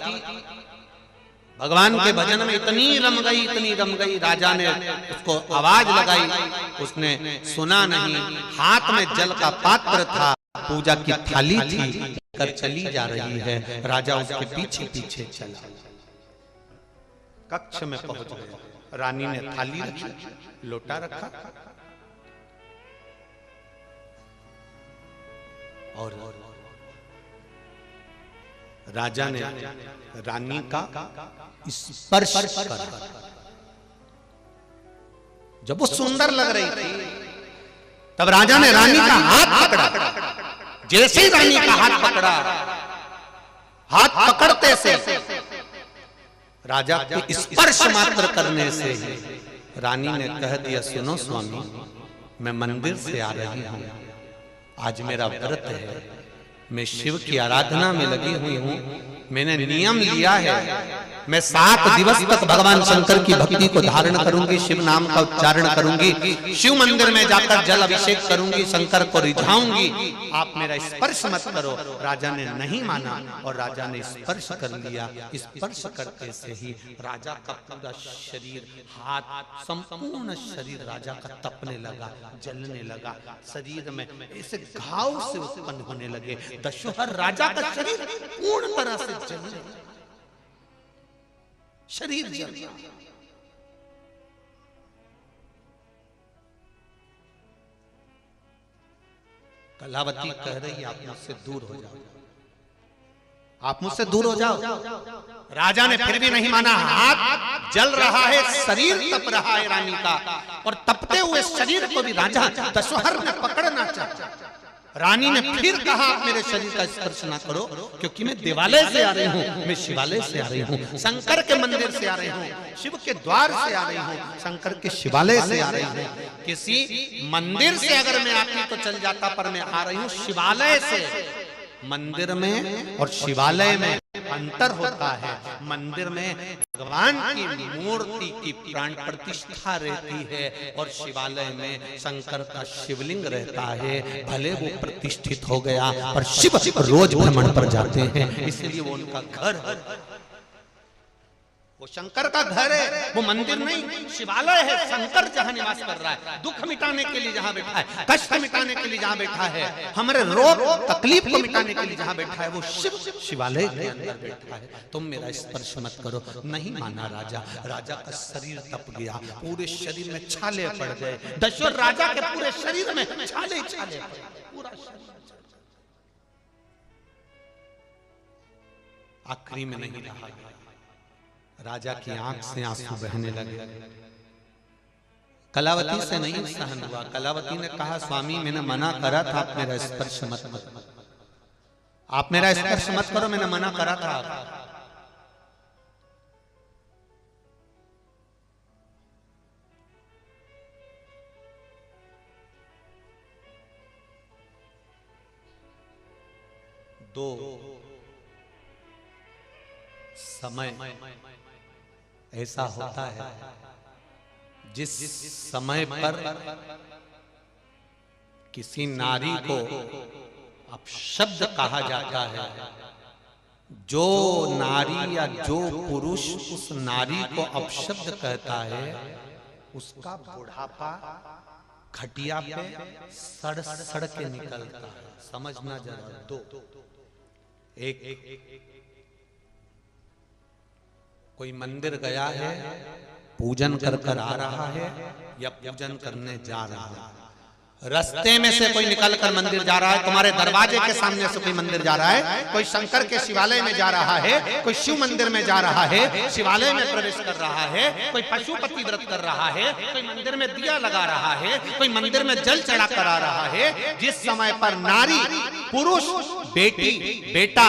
Speaker 1: भगवान के भजन में इतनी रम गई, इतनी रम गई, राजा ने उसको आवाज लगाई, उसने सुना नहीं। हाथ में जल का पात्र था, पूजा की थाली थी, कर चली जा रही है। राजा उसके पीछे पीछे चला, कक्ष में पहुंच गया। रानी ने थाली रखी, लोटा रखा और राजा ने रानी का स्पर्श कर, जब वो सुंदर लग रही थी तब राजा ने रानी का हाथ पकड़ा। जैसे ही रानी का हाथ पकड़ा, हाथ पकड़ते से राजा के स्पर्श मात्र करने से रानी ने कह दिया, सुनो स्वामी, मैं मंदिर से आ रही हूं, आज मेरा व्रत है, मैं शिव की आराधना में लगी हुई हूं, मैंने नियम लिया है, मैं 7 दिवस तक भगवान शंकर की भक्ति को धारण करूंगी, शिव नाम का उच्चारण करूंगी, शिव मंदिर में जाकर जल अभिषेक करूंगी, शंकर को रिझाऊंगी, आप मेरा स्पर्श मत करो। राजा ने नहीं माना और राजा ने स्पर्श कर लिया। स्पर्श करते से ही राजा का पूरा शरीर, हाथ, संपूर्ण शरीर राजा का तपने लगा, जलने लगा, शरीर में ऐसे घाव से उत्पन्न होने लगे। दशहर राजा का शरीर पूर्ण तरह से जलने लगा, शरीर जल गया। कलावती कह रही आप मुझसे दूर हो जाओ, आप मुझसे दूर हो जाओ। राजा ने फिर भी नहीं माना। हाथ जल रहा है, शरीर तप रहा है रानी का, और तपते हुए शरीर को भी राजा दशहर ने पकड़ना चाहता। रानी ने फिर कहा आप मेरे शरीर का स्पर्श ना करो, क्योंकि मैं देवालय से आ रही हूँ, मैं शिवालय से आ रही हूँ, शंकर के मंदिर से आ रही हूँ, शिव के द्वार से आ रही हूँ, शंकर के शिवालय से आ रही हूँ। किसी मंदिर से अगर मैं आती तो चल जाता, पर मैं आ रही हूँ शिवालय से। मंदिर में और शिवालय में अंतर होता है। मंदिर में भगवान की मूर्ति की प्राण प्रतिष्ठा रहती है, और शिवालय में शंकर का शिवलिंग रहता है। भले वो प्रतिष्ठित हो गया, पर शिव रोज भ्रमण पर जाते हैं, इसलिए वो उनका घर है, वो शंकर का घर है, वो मंदिर नहीं, शिवालय है। शंकर जहां निवास कर रहा है, दुख मिटाने के लिए जहां बैठा है, कष्ट मिटाने के लिए जहां बैठा है, हमारे रोग तकलीफ को मिटाने के लिए जहां बैठा है, वो शिव शिवालय के अंदर बैठा है। तुम मेरा स्पर्श मत करो। नहीं माना राजा। राजा का शरीर तप गया, पूरे शरीर में छाले पड़ गए। दशरथ राजा के पूरे शरीर में छाले छाले, पूरा शरीर। आखिरी में नहीं रहा, राजा की आंख से आंसू बहने लगे। कलावती से नहीं सहन हुआ। कलावती ने कहा, स्वामी मैंने मना करा था, आप मेरा स्पर्श मत करो, आप मेरा स्पर्श मत करो, मैंने मना करा था। दो समय ऐसा होता है जिस समय पर किसी नारी को अपशब्द कहा जाता है, जो नारी या जो पुरुष उस नारी को अपशब्द कहता है, उसका बुढ़ापा खटिया पे सड़ सड़ के निकलता है। समझना जरा। दो, एक कोई मंदिर गया है, पूजन कर कर आ रहा है या पूजन करने जा रहा है। रास्ते में से कोई निकल कर मंदिर जा रहा है, तुम्हारे दरवाजे के सामने से कोई मंदिर जा रहा है, कोई शंकर के शिवालय में जा रहा है, कोई शिव मंदिर में जा रहा है, शिवालय में प्रवेश कर रहा है, कोई पशुपति व्रत कर रहा है, कोई मंदिर में दिया लगा रहा है, कोई मंदिर में जल चढ़ा कर आ रहा है। जिस समय पर नारी, पुरुष, बेटी, बेटा,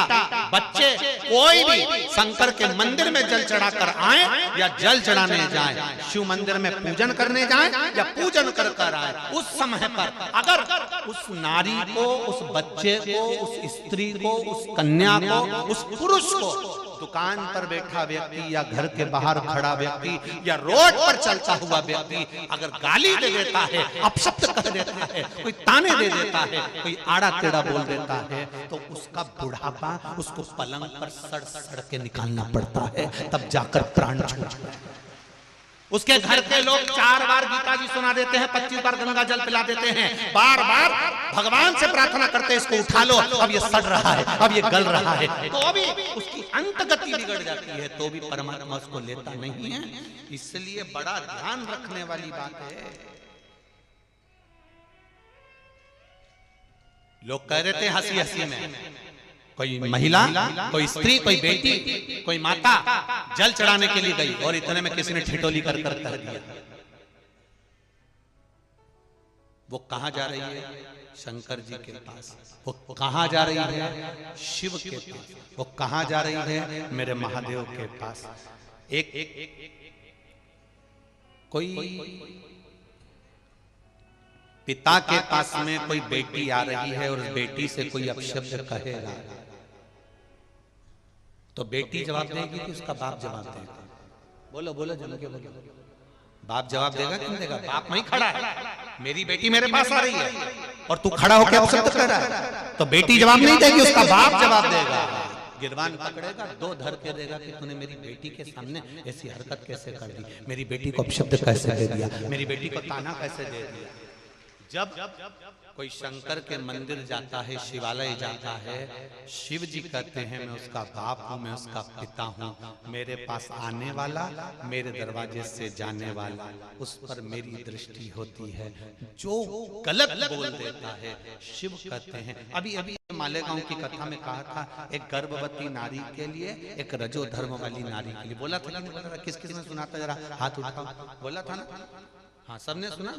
Speaker 1: बच्चे, कोई भी शंकर के मंदिर में जल चढ़ा कर आए या जल चढ़ाने जाए, शिव मंदिर में पूजन करने जाए या पूजन कर कर आए, उस समय अगर उस नारी को, उस बच्चे को, उस स्त्री को, उस कन्या को, उस पुरुष को, दुकान पर बैठा व्यक्ति या घर के बाहर खड़ा व्यक्ति या रोड पर चलता हुआ व्यक्ति अगर गाली दे देता है, अपशब्द कह देता है, कोई ताने दे देता है, कोई आड़ा टेढ़ा बोल देता है, तो उसका बुढ़ापा उसको पलंग पर सड़ सड़ के निकालना पड़ता है, तब जाकर प्राण छूटता है। उसके घर के लोग 4 बार गीता जी सुना देते हैं, 25 बार गंगा जल पिला देते हैं, बार बार भगवान से प्रार्थना करते हैं, इसको उठा लो, अब ये सड़ रहा है, अब ये गल रहा है, तो भी उसकी अंत गति बिगड़ जाती है, तो भी परमात्मा उसको लेता नहीं है। इसलिए बड़ा ध्यान रखने वाली बात है। लोग कह रहे थे हंसी हंसी में, कोई महिला, कोई स्त्री, कोई बेटी, कोई माता जल चढ़ाने के लिए गई और इतने में किसी ने ठिठोली कर कर कह दिया। वो कहां जा रही है? शंकर जी के पास। वो कहां जा रही है? शिव के पास। वो कहां जा रही है? मेरे महादेव के पास। एक कोई पिता के पास में कोई बेटी आ रही है और उस बेटी से कोई अपशब्द कहेगा तो बेटी जवाब देगी कि उसका बाप जवाब देगा? बोलो बोलो जम के बोलो। बाप जवाब देगा कि नहीं देगा? बाप वहीं खड़ा है, मेरी बेटी मेरे पास आ रही है और तू खड़ा होकर अपशब्द कर रहा है, तो बेटी जवाब नहीं देगी, उसका बाप जवाब देगा। गिरबान पकड़ेगा, दो धर के देगा कि तूने मेरी बेटी के सामने ऐसी हरकत कैसे कर दी, मेरी बेटी को अपशब्द कैसे दे दिया, मेरी बेटी को ताना कैसे दे दिया। जब कोई शंकर के मंदिर जाता है, शिवालय जाता है, शिव जी कहते हैं मैं उसका बाप हूं, मैं उसका पिता हूं, मेरे पास आने वाला, मेरे दरवाजे से जाने वाला, उस पर मेरी दृष्टि होती है। जो गलत बोल देता है शिव कहते हैं। अभी अभी मालेगांव की कथा में कहा था, एक गर्भवती नारी के लिए, एक रजो धर्म वाली नारी के लिए। बोला था नहीं बोला था? किस किस ने सुना था? जरा हाथ उठाओ। बोला था ना? हाँ, सबने सुना।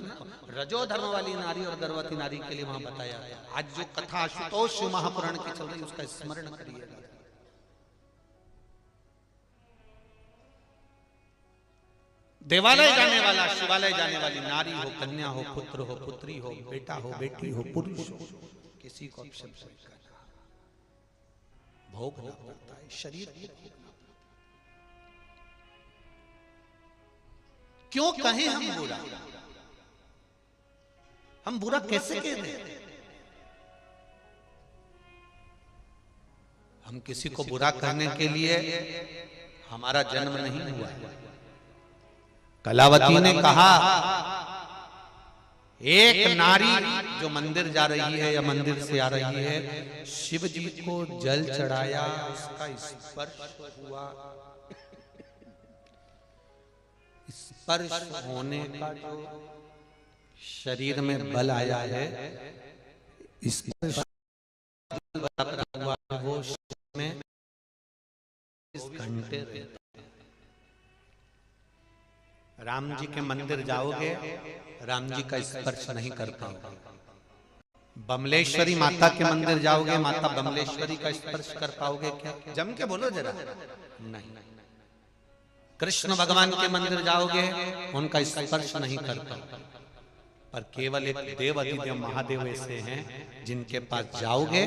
Speaker 1: रजो धर्म वाली नारी और गर्भवती नारी के लिए वहां बताया। आज जो कथा आशुतोष महापुराण की चल रही है उसका स्मरण करिएगा। देवालय जाने वाला, शिवालय जाने वाली नारी हो, कन्या हो, पुत्र हो, पुत्री हो, बेटा हो, बेटी हो, पुरुष हो, किसी को अपशब्द नहीं करना, भोगना पड़ता है शरीर को। क्यों कहें हम बुरा? हम बुरा कैसे कह रहे हैं? हम किसी को बुरा करने के लिए हमारा जन्म नहीं हुआ। कलावती ने कहा, एक नारी जो मंदिर जा रही है या मंदिर से आ रही है, शिव जी को जल चढ़ाया, उसका स्पर्श हुआ। स्पर्श होने का जो शरीर में बल आया है, स्पर्श हुआ वो में इस घंटे रहता है। राम जी के मंदिर जाओगे, राम जी का स्पर्श नहीं कर पाओगे। बमलेश्वरी माता के मंदिर जाओगे, माता बमलेश्वरी का स्पर्श कर पाओगे क्या? जम के बोलो जरा। नहीं। कृष्ण भगवान के मंदिर जाओगे, उनका स्पर्श नहीं कर पाओगे। पर केवल एक देव अधिदेव महादेव ऐसे हैं जिनके पास जाओगे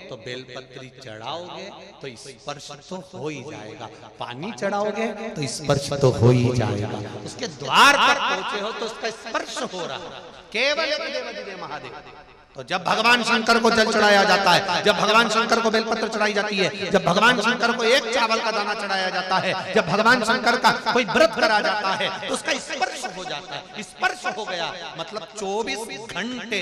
Speaker 1: तो बेलपत्री चढ़ाओगे तो स्पर्श तो हो ही जाएगा, पानी चढ़ाओगे तो स्पर्श तो हो ही जाएगा, उसके द्वार पर पहुंचे हो तो उसका स्पर्श हो रहा। केवल एक देव अधिदेव महादेव। तो जब भगवान शंकर को जल चढ़ाया जाता है, जब भगवान शंकर को बेलपत्र चढ़ाई जाती है, जब भगवान शंकर को एक चावल का दाना चढ़ाया जाता है, जब भगवान शंकर का कोई व्रत करा जाता है तो उसका स्पर्श हो जाता है। स्पर्श हो गया मतलब 24 घंटे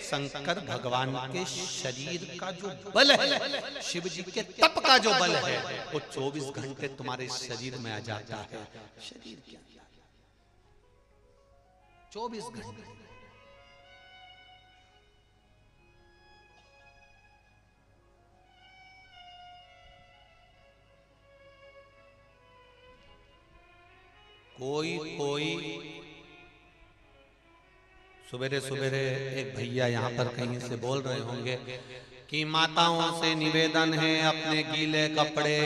Speaker 1: शंकर भगवान के शरीर का जो बल है, शिव जी के तप का जो बल है, वो 24 घंटे तुम्हारे शरीर में आ जाता है। शरीर क्या 24 घंटे। कोई सवेरे सवेरे एक भैया यहाँ पर कहीं से बोल रहे होंगे कि माताओं से निवेदन है अपने गीले कपड़े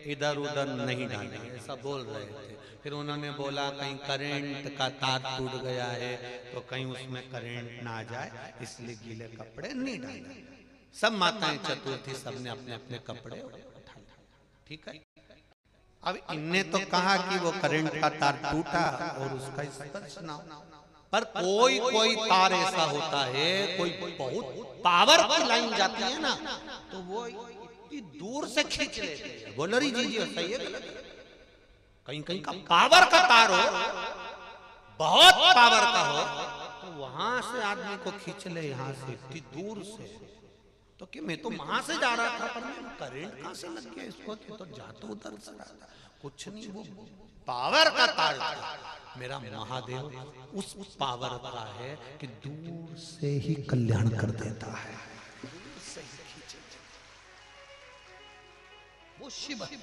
Speaker 1: इधर उधर नहीं डालने, ऐसा बोल रहे थे। फिर उन्होंने बोला कहीं करंट का तार टूट गया है तो कहीं उसमें करंट ना आ जाए, इसलिए गीले कपड़े नहीं डालने। सब माताएं चतुर्थी सबने अपने अपने कपड़े उठा, ठीक है। अब इनने तो कहा कि वो करंट का तार टूटा और उसका स्पर्श ना हो, पर कोई तार ऐसा होता है, कोई बहुत पावर की लाइन जाती है ना, तो वो इतनी दूर से खींच लेते हैं। बोलो री जी सही है, कहीं कहीं का पावर का तार हो, बहुत पावर का हो, तो वहां से आदमी को खींच ले, यहाँ से इतनी दूर से। तो कि मैं तो वहां से जा रहा था पर करंट कहां से लग गया इसको, तो जातो उधर से रहा था, कुछ नहीं, वो पावर का तार था। मेरा महादेव उस पावर का है कि दूर से ही कल्याण कर देता है। वो शिव है,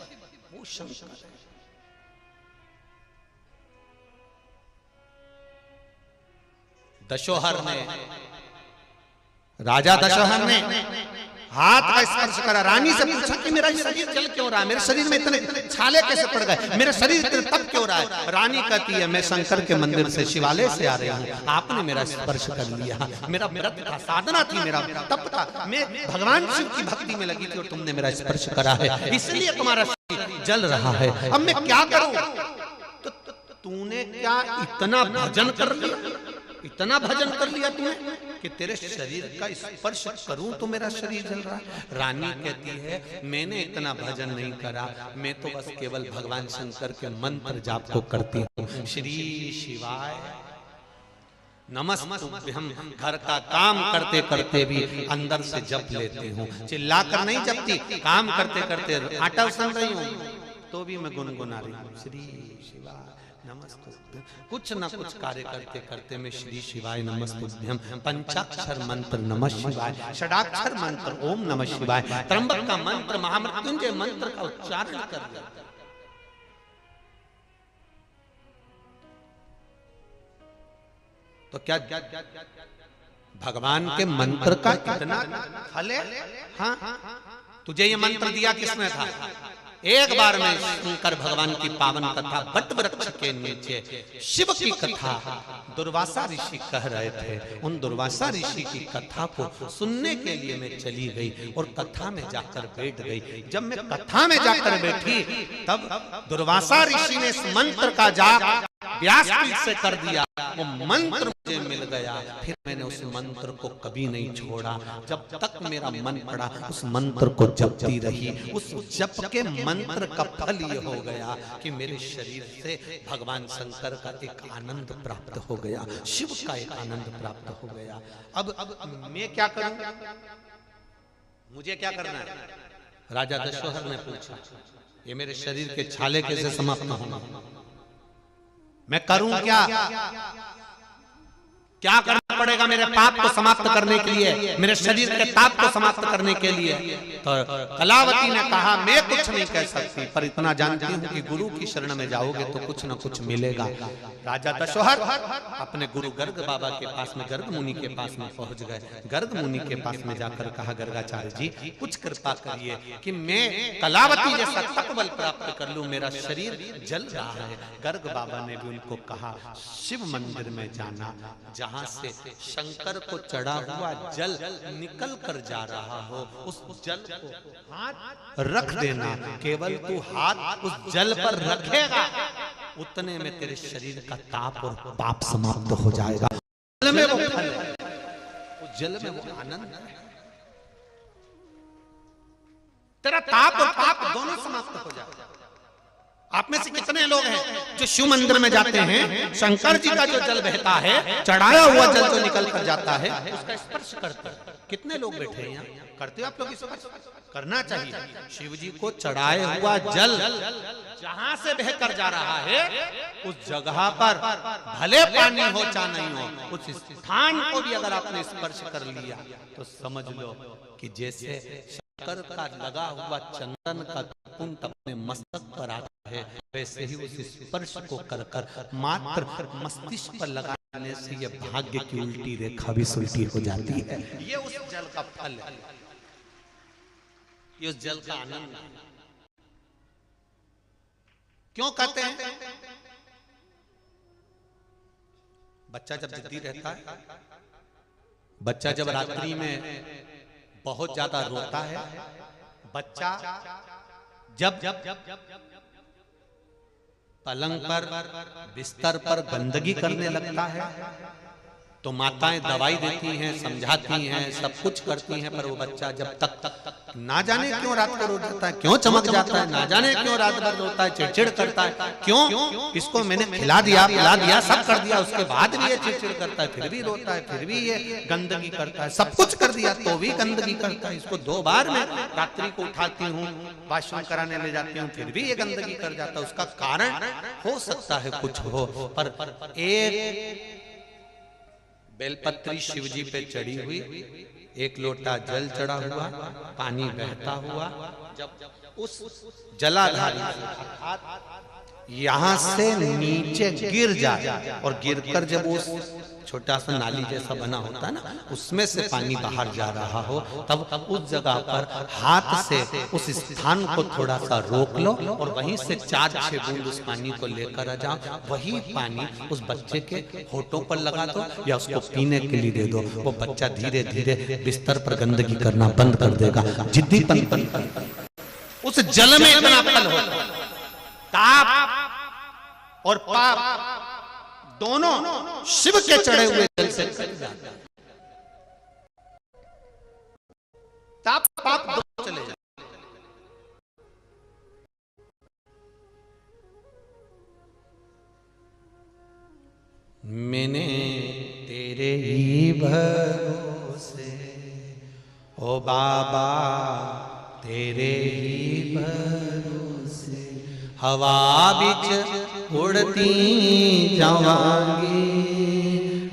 Speaker 1: वो शंकर है। दशोहर ने, राजा दशोहर ने हाथ का स्पर्श करा, रानी से पूछा कि मेरा शरीर जल क्यों रहा, मेरे शरीर में इतने छाले कैसे पड़ गए, मेरे शरीर इतने तप क्यों रहा है? रानी कहती है मैं शंकर के मंदिर से, शिवालय से आ रही हूँ, आपने मेरा स्पर्श कर लिया, मेरा व्रत था, साधना थी, मेरा तप था, मैं भगवान शिव की भक्ति में लगी थी और तुमने मेरा स्पर्श करा है, इसलिए तुम्हारा शरीर जल रहा है। अब मैं क्या करूं? तो तूने क्या इतना भजन कर लिया, इतना भजन कर लिया तूने कि तेरे शरीर का स्पर्श करूं तो मेरा शरीर जल रहा है। रानी कहती है मैंने इतना भजन नहीं करा, मैं तो बस केवल भगवान शंकर के मंत्र जाप को करती हूँ। श्री शिवाय नमस्तुभ्यं, घर का काम करते करते भी अंदर से जप लेती हूँ, चिल्लाकर नहीं जपती, काम करते करते आटा सन रही हूँ तो भी मैं गुनगुना रही हूँ श्री शिवाय नमस्तुभ्यं। कुछ न कुछ कार्य करते करते मैं श्री शिवाय नमस्तुभ्यं, पंचाक्षर मंत्र नमः शिवाय, षडाक्षर मंत्र ओम नमः शिवाय, त्र्यंबक का मंत्र, महामृत्युंजय मंत्र का उच्चारण कर दिया। तो क्या भगवान के मंत्र का कितना फल है? हाँ, तुझे ये मंत्र दिया किसने था? एक बार में शंकर भगवान की पावन कथा बट वृक्ष के नीचे शिव की कथा दुर्वासा ऋषि कह रहे थे, उन दुर्वासा ऋषि की कथा को सुनने के लिए मैं चली गई और कथा में जाकर बैठ गई। जब मैं कथा में जाकर बैठी तब दुर्वासा ऋषि ने इस मंत्र का जाप व्यासपीठ से कर दिया, वो मंत्र मुझे मिल गया। फिर मैंने उस मंत्र को कभी नहीं छोड़ा, जब तक मेरा मन पड़ा उस मंत्र को जपती रही। उस जप के मंत्र का फल ये हो गया कि मेरे शरीर से भगवान शंकर का एक आनंद प्राप्त हो गया, शिव का एक आनंद प्राप्त हो गया। अब मैं क्या करूं? मुझे क्या करना है? राजा दशरथ ने पूछा, ये मेरे शरीर के छाले कैसे समाप्त होंगे? मैं करूं क्या? क्या करना पड़ेगा मेरे पाप को समाप्त करने के लिए, मेरे शरीर के ताप को समाप्त करने के लिए? तो कलावती ने कहा मैं कुछ नहीं कह सकती, पर इतना जानती हूँ कि गुरु की शरण में जाओगे तो कुछ न कुछ मिलेगा। राजा दशरथ अपने गुरु गर्ग बाबा के पास में, गर्ग मुनि के पास में पहुंच गए। गर्ग मुनि के पास में जाकर कहा, गर्गाचार्य जी कुछ कृपा करिए कि मैं कलावती जैसा तपबल प्राप्त कर लूं, मेरा शरीर जल रहा है। गर्ग बाबा ने भी उनको कहा, शिव मंदिर में जाना, जहां से शंकर को चढ़ा हुआ जल निकल कर जा रहा हो, उस जल को हाथ रख देना, केवल तू हाथ उस जल पर रखेगा उतने में तेरे शरीर का ताप और पाप समाप्त हो जाएगा। जल में वो फल है, उस जल में वो आनंद है, तेरा ताप और पाप दोनों समाप्त हो जाएगा। आप में से कितने लोग हैं जो शिव मंदिर में जाते हैं, शंकर जी का जो जल बहता है, चढ़ाया हुआ जल जो निकल कर जाता है, उसका स्पर्श करते हैं? कितने लोग बैठे हैं यहाँ? करते हो आप लोग? स्पर्श करना चाहिए। शिव जी को चढ़ाए हुआ जल जहां से बहकर जा रहा है उस जगह पर भले पानी हो चाहे नहीं हो, उस स्थान को भी अगर आपने स्पर्श कर लिया तो समझ लो कि जैसे शंकर का लगा हुआ चंदन का कुंत अपने मस्तक पर आता है, वैसे ही उस स्पर्श को कर कर मात्र मस्तिष्क पर लगाने से ये भाग्य की उल्टी रेखा भी सुलटी हो जाती है। ये उस जल का फल है, ये उस जल का आनंद है। क्यों कहते हैं? बच्चा जब जिद्दी रहता है, बच्चा जब रात्रि में बहुत ज्यादा रोता है, बच्चा जब पलंग पर बिस्तर पर गंदगी करने लगता है तो माताएं दवाई देती हैं, समझाती हैं, सब कुछ करती हैं, पर वो बच्चा जब तक ना जाने क्यों रात को रो जाता है, क्यों चमक जाता है, ना जाने क्यों रात भर रोता है, चिड़चिड़ करता है, क्यों? इसको मैंने खिला दिया, पिला दिया, सब कर दिया, उसके बाद भी ये चिड़चिड़ करता है, फिर भी रोता है, फिर भी ये गंदगी करता है, सब कुछ कर दिया तो भी गंदगी करता है। इसको 2 बार मैं रात्रि को उठाती हूँ, वॉशरूम कराने ले जाती हूँ, फिर भी ये गंदगी कर जाता है। उसका कारण हो सकता है कुछ हो, पर एक बेलपत्री शिवजी पे चढ़ी हुई, 1 लोटा जल चढ़ा हुआ, पानी बहता हुआ, जब उस जलाधारी यहां से नीचे गिर जाए और गिरकर जब उस छोटा सा नाली जैसा बना होता है ना, उसमें से पानी बाहर जा रहा हो, तब उस जगह पर हाथ से उस स्थान को थोड़ा सा रोक लो और वहीं से 4-6 बूंद उस पानी को लेकर आ जाओ। वही पानी उस बच्चे के होठों पर लगा दो या उसको पीने के लिए दे दो। वो बच्चा धीरे धीरे बिस्तर पर गंदगी करना बंद कर देगा। जिद्दीपन उस जल में इतना फल हो, ताप और पाप दोनों शिव के चढ़े हुए जल से कट जाते हैं। ताप पाप दोनों चले जाते। मैंने तेरे ही भरोसे ओ बाबा, तेरे ही भरोसे हवा बिच उड़ती जावांगी,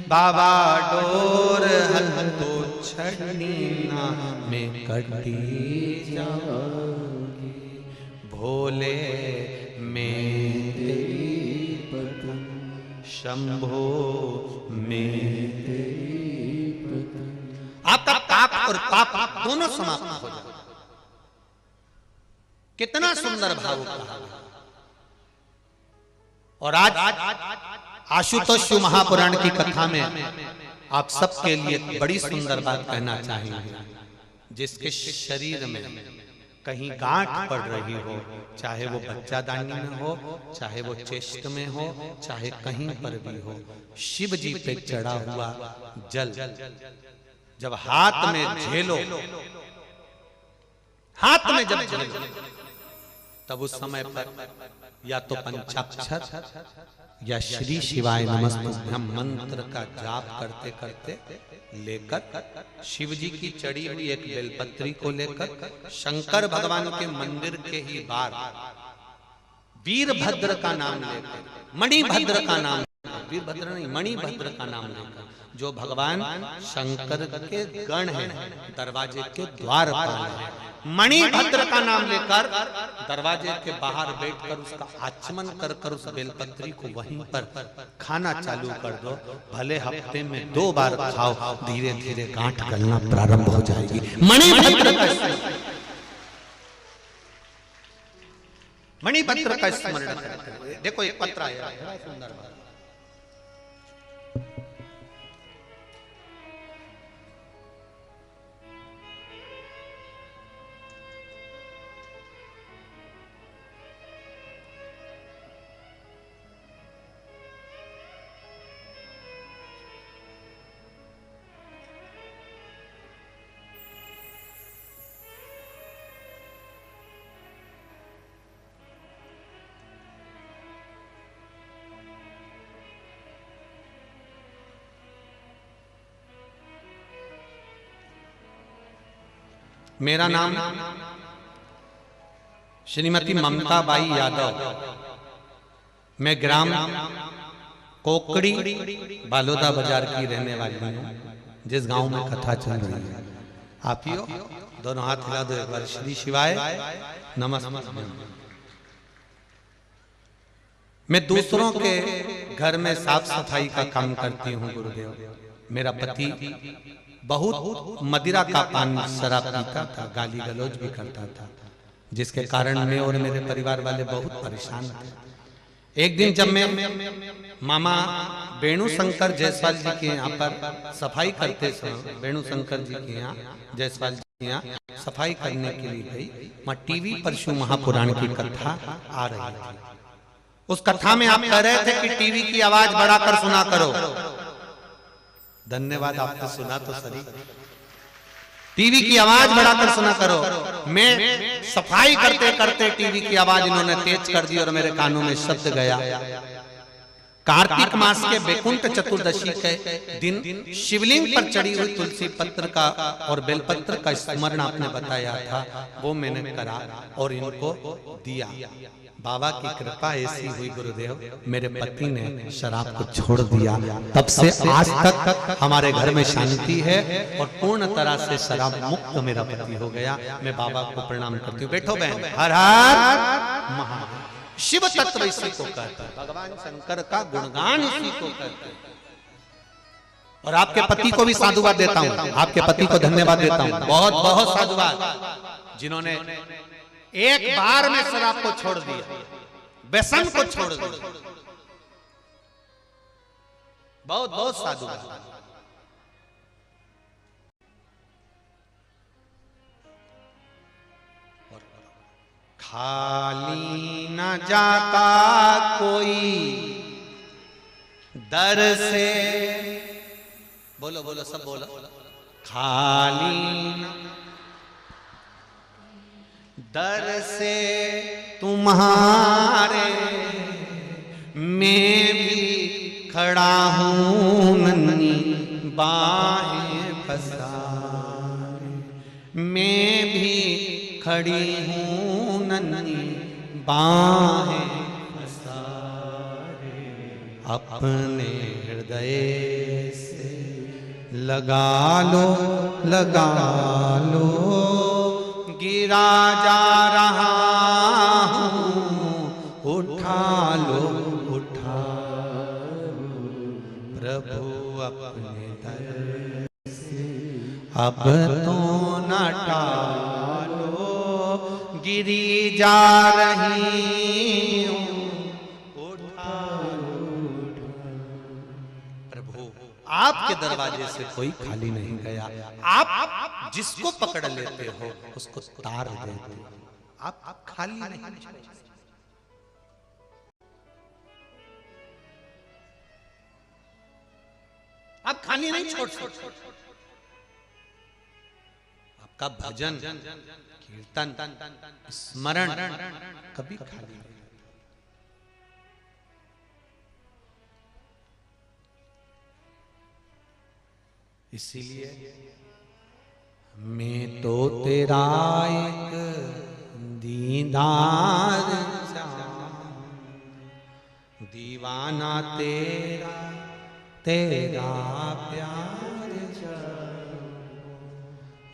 Speaker 1: बाबा डोर हल तो छड़नी ना में कटी जावांगी, भोले में तेरी पतन, शंभो में तेरी पतन। आपका पाप और पाप दोनों समाप्त हो जाए। कितना सुंदर भाव कहा। और आज आशुतोष शिव महापुराण की कथा में आप सबके लिए बड़ी सुंदर बात कहना चाहेंगे। जिसके शरीर में कहीं गांठ पड़ रही हो, चाहे वो बच्चादानी में हो, चाहे वो चेस्ट में हो, चाहे कहीं पर भी हो, शिव जी पे चढ़ा हुआ जल जब हाथ में झेलो, हाथ में जब झेलो, तब उस समय पर या तो पंचाक्षर या श्री शिवाय नमस्तुभ्यम मंत्र का जाप करते करते लेकर शिव जी की चढ़ी हुई एक बेलपत्री को लेकर शंकर भगवान के मंदिर के ही बाहर वीरभद्र का नाम लेकर, मणिभद्र का नाम, वीरभद्र नहीं मणिभद्र का नाम लेकर, जो भगवान शंकर के गण हैं, दरवाजे के द्वार पर हैं, मणिभद्र का नाम लेकर दरवाजे के बाहर बैठकर उसका आचमन कर कर उस बेलपत्री को वहीं पर खाना चालू कर दो। भले हफ्ते में 2 बार खाओ, धीरे धीरे गांठ गलना प्रारंभ हो जाएगी। मणिभद्र का स्मरण करते। देखो एक पत्र आया, सुंदर बात। मेरा नाम श्रीमती ममता बाई यादव, मैं ग्राम कोकड़ी बालोदा बाजार की रहने वाली हूँ, जिस गांव में कथा चल रही है। आप ही हो, दोनों हाथ हिला दो एक बार। श्री शिवाय नमस्ते। मैं दूसरों के घर में साफ सफाई का काम करती हूँ गुरुदेव। मेरा पति बहुत मदिरा का पान शराब पीता था, गाली गलौज भी करता था, जिसके कारण मैं और मेरे परिवार वाले बहुत परेशान थे। एक दिन जब मैं मामा वेणु शंकर जायसवाल जी के यहाँ पर सफाई करते समय, वेणु शंकर जी के यहाँ जायसवाल जी के यहाँ सफाई करने के लिए गई, वहाँ टीवी पर शिव महापुराण की कथा आ रही थी। उस कथा में आप कह रहे थे कि टीवी की आवाज बढ़ाकर सुना करो। धन्यवाद, आपने सुना तो सही। टीवी की आवाज बढ़ाकर सुना करो। मैं सफाई करते करते टीवी की आवाज इन्होंने तेज कर दी और मेरे कानों में शब्द गया। कार्तिक मास के बैकुंठ चतुर्दशी के दिन शिवलिंग पर चढ़ी हुई तुलसी पत्र का और बेलपत्र का स्मरण आपने बताया था, वो मैंने करा और इनको दिया। बाबा की कृपा ऐसी हुई गुरुदेव, मेरे पति ने शराब को छोड़ दिया। तब से आज तक हमारे घर में शांति है और पूर्ण तरह से शराब मुक्त मेरा पति हो गया। मैं बाबा को प्रणाम करती हूँ। बैठो बहन। हर हर महादेव। शिव तत्व इसी को कहते हैं, भगवान शंकर का गुणगान इसी को कहते हैं। और आपके पति को भी साधुवाद देता हूं, आपके पति को धन्यवाद देता हूं, बहुत बहुत साधुवाद, जिन्होंने एक बार में शराब को छोड़ दिया, व्यसन को छोड़ दिया। बहुत बहुत साधुवाद। खाली न जाता कोई दर से, बोलो बोलो सब बोलो, खाली न दर से तुम्हारे मैं भी खड़ा हूं नन्ही बाहें पसारे, मैं भी खड़ी हूं नन्ही बाहें पसारे, अपने हृदय से लगा लो गिरा जा रहा हूं, उठा लो प्रभु अपने दर से अब तो न टालो, गिरी जा रही हूं, उठा लो प्रभु। आपके दरवाजे से कोई खाली नहीं गया, आप जिसको पकड़ लेते हो उसको तार देते हो, आप खाली नहीं। आप खाली नहीं छोड़ सकते। आपका भजन कीर्तन स्मरण कभी खाली नहीं। इसीलिए मैं तो तेरा एक दीदार दीवाना तेरा तेरा प्यार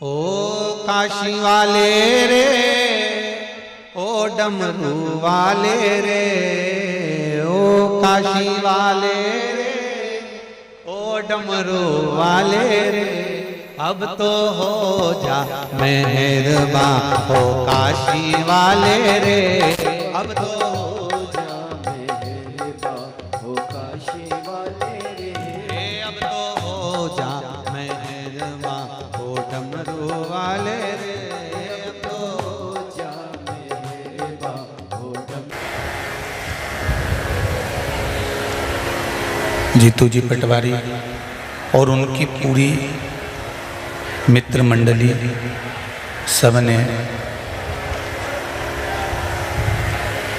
Speaker 1: ओ काशी वाले रे, ओ डमरू वाले रे, ओ काशी वाले रे, ओ डमरू वाले रे, अब तो हो जा मेहरबान, हो काशी वाले रे, अब तो हो जा मेहरबान, हो काशी वाले रे, अब तो हो जा मेहरबान, हो डमरू वाले रे, अब तो हो जा मेहरबान, हो डमरू। जीतू जी पटवारी और उनकी पूरी मित्र मंडली सबने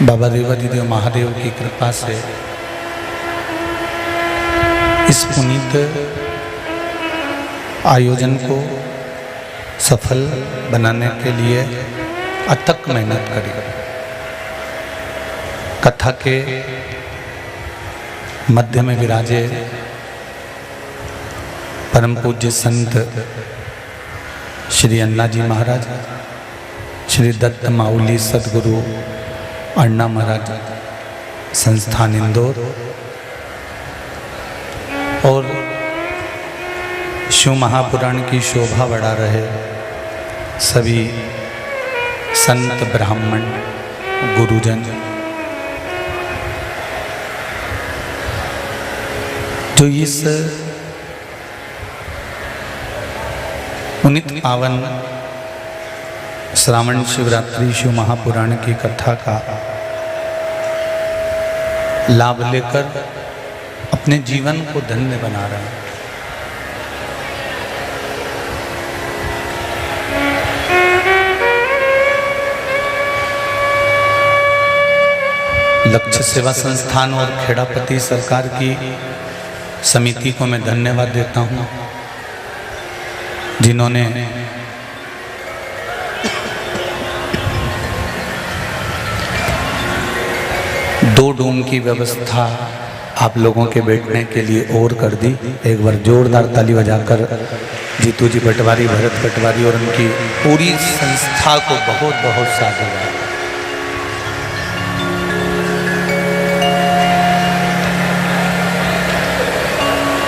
Speaker 1: बाबा देवादिदेव महादेव की कृपा से इस पुनीत आयोजन को सफल बनाने के लिए अथक मेहनत करी। कथा के मध्य में विराजे परम पूज्य संत श्री अन्ना जी महाराज, श्री दत्त माउली सदगुरु अन्ना महाराज संस्थान इंदौर, और शिव महापुराण की शोभा बढ़ा रहे सभी संत ब्राह्मण गुरुजन, जो इस पुनीत पावन श्रावण शिवरात्रि शिव महापुराण की कथा का लाभ लेकर अपने जीवन को धन्य बना रहे हैं। लक्ष्य सेवा संस्थान और खेड़ापति सरकार की समिति को मैं धन्यवाद देता हूं, जिन्होंने दो डूम की व्यवस्था आप लोगों के बैठने के लिए और कर दी। एक बार जोरदार ताली बजाकर जीतू जी पटवारी, भरत पटवारी और उनकी पूरी संस्था को बहुत बहुत साधुवाद।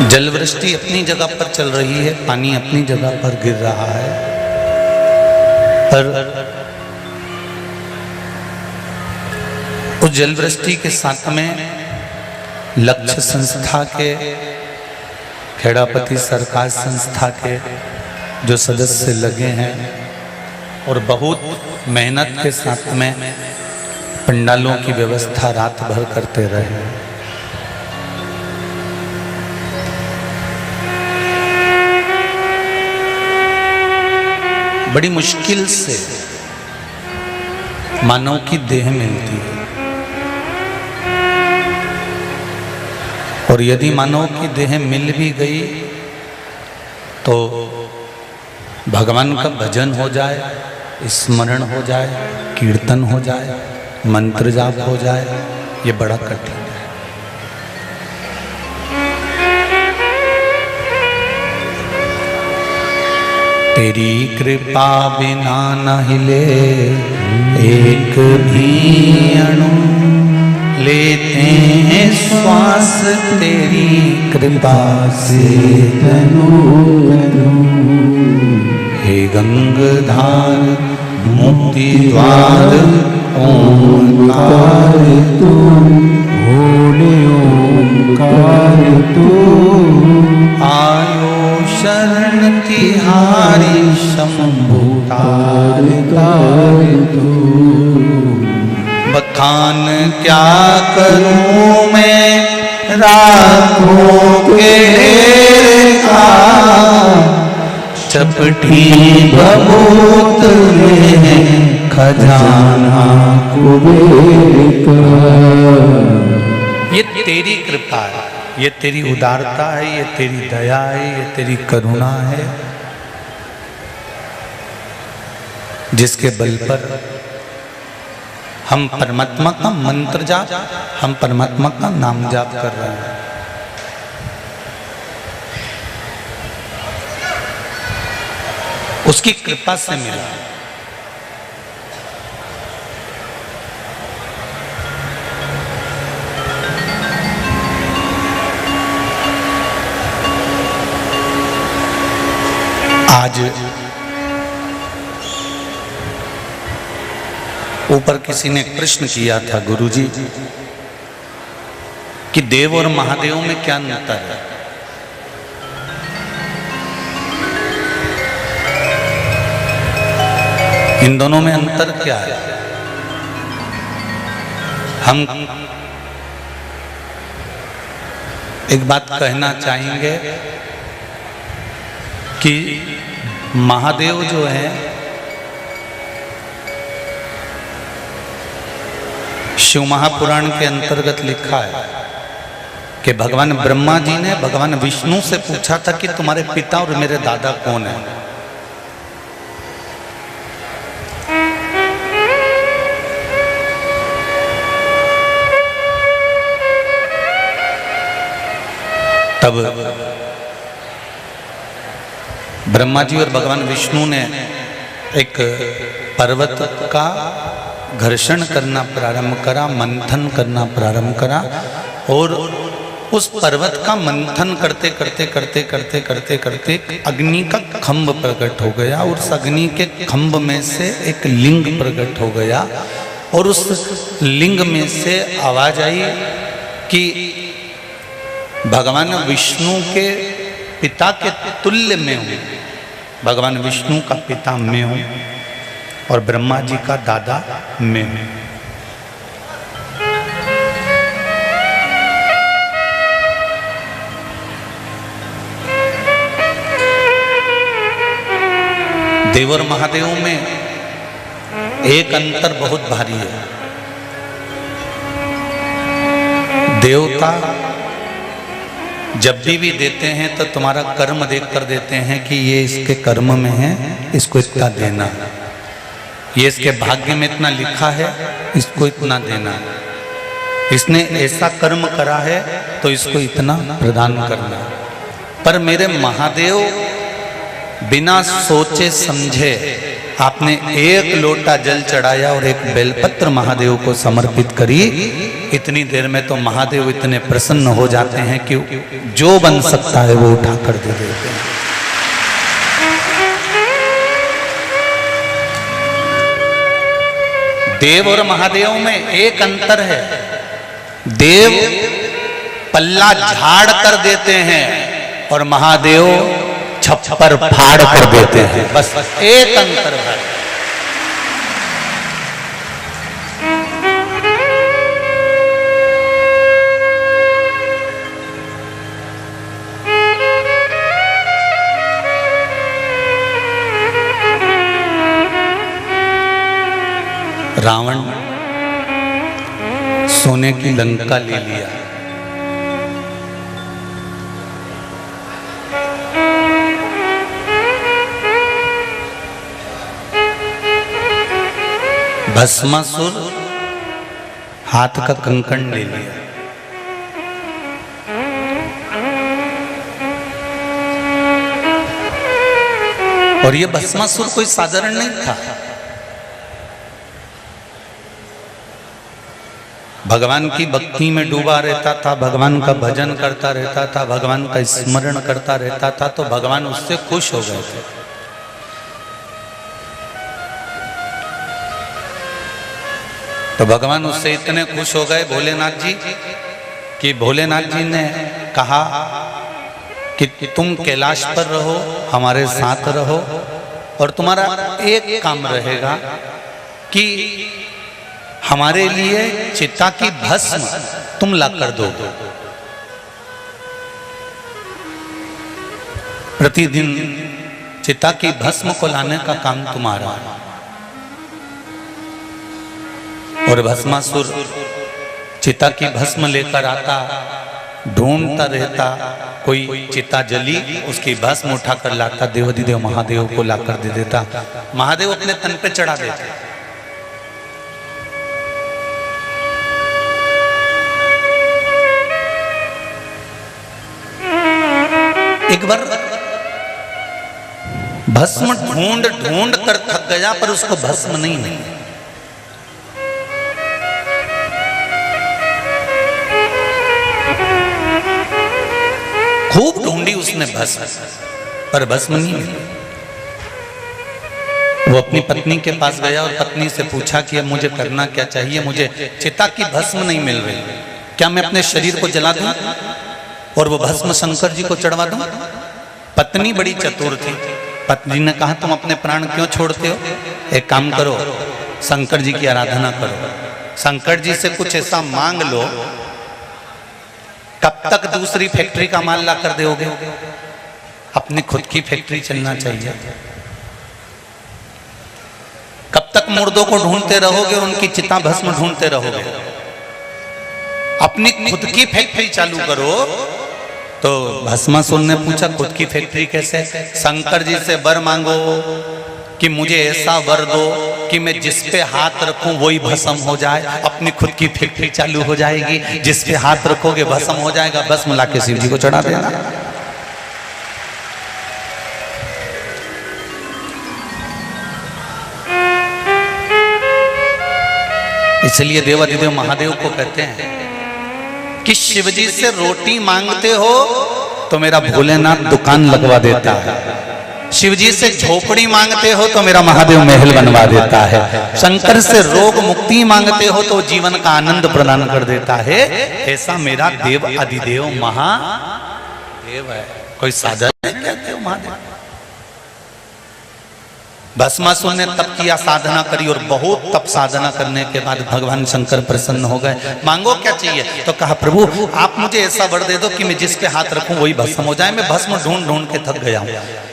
Speaker 1: जल वृष्टि अपनी जगह पर चल रही है, पानी अपनी जगह पर गिर रहा है, पर उस जल वृष्टि के साथ में लक्ष्य संस्था के, खेड़ापति सरकार संस्था के जो सदस्य लगे हैं और बहुत मेहनत के साथ में पंडालों की व्यवस्था रात भर करते रहे। बड़ी मुश्किल से मानव की देह मिलती है, और यदि मानव की देह मिल भी गई तो भगवान का भजन हो जाए, स्मरण हो जाए, कीर्तन हो जाए, मंत्र जाप हो जाए, ये बड़ा कठिन है। तेरी कृपा बिना न हिले एक भी अणु, लेते हैं श्वास तेरी कृपा से तनु तनु। हे गंगाधार मुक्ति द्वार ओंकार तू, भोले ओंकार तू। आयो शरण तिहारी शंभु तार तू। बखान क्या करूं मैं रातों के का, चपटी बबूत में खजाना कुबेर का। ये तेरी कृपा है, ये तेरी उदारता है, ये तेरी दया है, ये तेरी करुणा है, जिसके बल पर हम परमात्मा का मंत्र जाप, हम परमात्मा का नाम जाप कर रहे हैं। उसकी कृपा से मिला। आज ऊपर किसी ने प्रश्न किया था गुरुजी कि देव और महादेव में क्या अंतर है। इन दोनों में अंतर क्या है? हम एक बात कहना चाहेंगे कि महादेव जो है शिव महापुराण के अंतर्गत लिखा है कि भगवान ब्रह्मा जी ने भगवान विष्णु से पूछा था कि तुम्हारे पिता और मेरे दादा कौन है। तब ब्रह्मा जी और भगवान विष्णु ने एक पर्वत का घर्षण करना प्रारंभ करा, मंथन करना प्रारंभ करा, और उस पर्वत का मंथन करते करते करते करते करते करते अग्नि का खंभ प्रकट हो गया, और उस अग्नि के खंभ में से एक लिंग प्रकट हो गया, और उस लिंग में से आवाज आई कि भगवान विष्णु के पिता के तुल्य में हूँ, भगवान विष्णु का पिता मैं हूँ और ब्रह्मा जी का दादा मैं हूँ। देव और महादेव में एक अंतर बहुत भारी है। देवता जब भी देते हैं तो तुम्हारा कर्म देखकर देते हैं कि ये इसके कर्म में है, इसको इतना देना, ये इसके भाग्य में इतना लिखा है, इसको इतना देना, इसने ऐसा कर्म करा है तो इसको इतना प्रदान करना। पर मेरे महादेव बिना सोचे समझे आपने एक लोटा जल चढ़ाया और एक बेलपत्र महादेव को समर्पित करी, इतनी देर में तो महादेव इतने प्रसन्न हो जाते हैं कि जो बन सकता है वो उठाकर दे देते हैं। देव और महादेव में एक अंतर है, देव पल्ला झाड़ कर देते हैं और महादेव छप्पर फाड़ कर देते हैं, बस एक अंतर है। रावण सोने की लंका ले लिया, भस्मासुर हाथ का कंकण ले लिया, और ये भस्मासुर कोई साधारण नहीं था। भगवान की भक्ति में डूबा रहता था, भगवान का भजन करता रहता था, भगवान का स्मरण करता रहता था, तो भगवान उससे खुश हो गए थे। तो भगवान उससे इतने खुश हो गए भोलेनाथ जी कि भोलेनाथ जी ने कहा कि तुम कैलाश पर रहो, हमारे साथ रहो, और तुम्हारा एक काम रहेगा कि हमारे लिए चिता की भस्म तुम ला कर दो। प्रतिदिन चिता की भस्म को लाने का काम तुम्हारा है। और भस्मासुर चिता की भस्म लेकर आता, ढूंढता रहता, कोई चिता जली, उसकी भस्म उठाकर लाता, देवाधिदेव महादेव को लाकर दे देता। महादेव अपने तन पे चढ़ा देते। एक बार भस्म ढूंढ ढूंढ कर थक गया, पर उसको भस्म नहीं मिली। खूब ढूंढी उसने भस्म, पर भस्म नहीं मिली। वो अपनी पत्नी के पास गया और पत्नी से पूछा कि अब मुझे करना क्या चाहिए, मुझे चिता की भस्म नहीं मिल रही, क्या मैं अपने शरीर को जला दूं और वो भस्म शंकर जी को चढ़वा दूं? पत्नी बड़ी चतुर थी। पत्नी ने कहा तुम अपने प्राण क्यों छोड़ते हो, एक काम करो, शंकर जी की आराधना करो, शंकर जी से कुछ ऐसा मांग लो, कब तक दूसरी फैक्ट्री का माल ला कर दोगे, अपनी खुद की फैक्ट्री चलना चाहिए। कब तक मुर्दों को ढूंढते रहोगे और उनकी चिता भस्म ढूंढते रहोगे, अपनी खुद की फैक्ट्री चालू करो। तो भस्मासुर ने पूछा खुद की फैक्ट्री कैसे? शंकर जी से वर मांगो कि मुझे ऐसा वर दो कि मैं जिस पे हाथ रखूं वही भस्म हो जाए, अपनी खुद की फैक्ट्री चालू हो जाएगी, जिस पे हाथ रखोगे भस्म हो जाएगा, भस्म लाके शिव जी को चढ़ा देना। इसलिए देवाधिदेव महादेव को कहते हैं कि शिवजी से रोटी मांगते हो तो मेरा भोलेनाथ दुकान लगवा देता है, शिवजी से झोपड़ी मांगते हो तो मेरा महादेव महल बनवा देता है, शंकर से रोग मुक्ति मांगते हो तो जीवन का आनंद प्रदान कर देता है। ऐसा मेरा देव अधिदेव महादेव है, कोई साधारण नहीं कहते हो महादेव। भस्मासुर ने तप किया, साधना करी, और बहुत तप साधना करने के बाद भगवान शंकर प्रसन्न हो गए। मांगो क्या चाहिए? तो कहा प्रभु आप मुझे ऐसा वर दे दो कि मैं जिस पे हाथ रखूं वही भस्म हो जाए। मैं भस्म ढूंढ ढूंढ के थक गया हूं,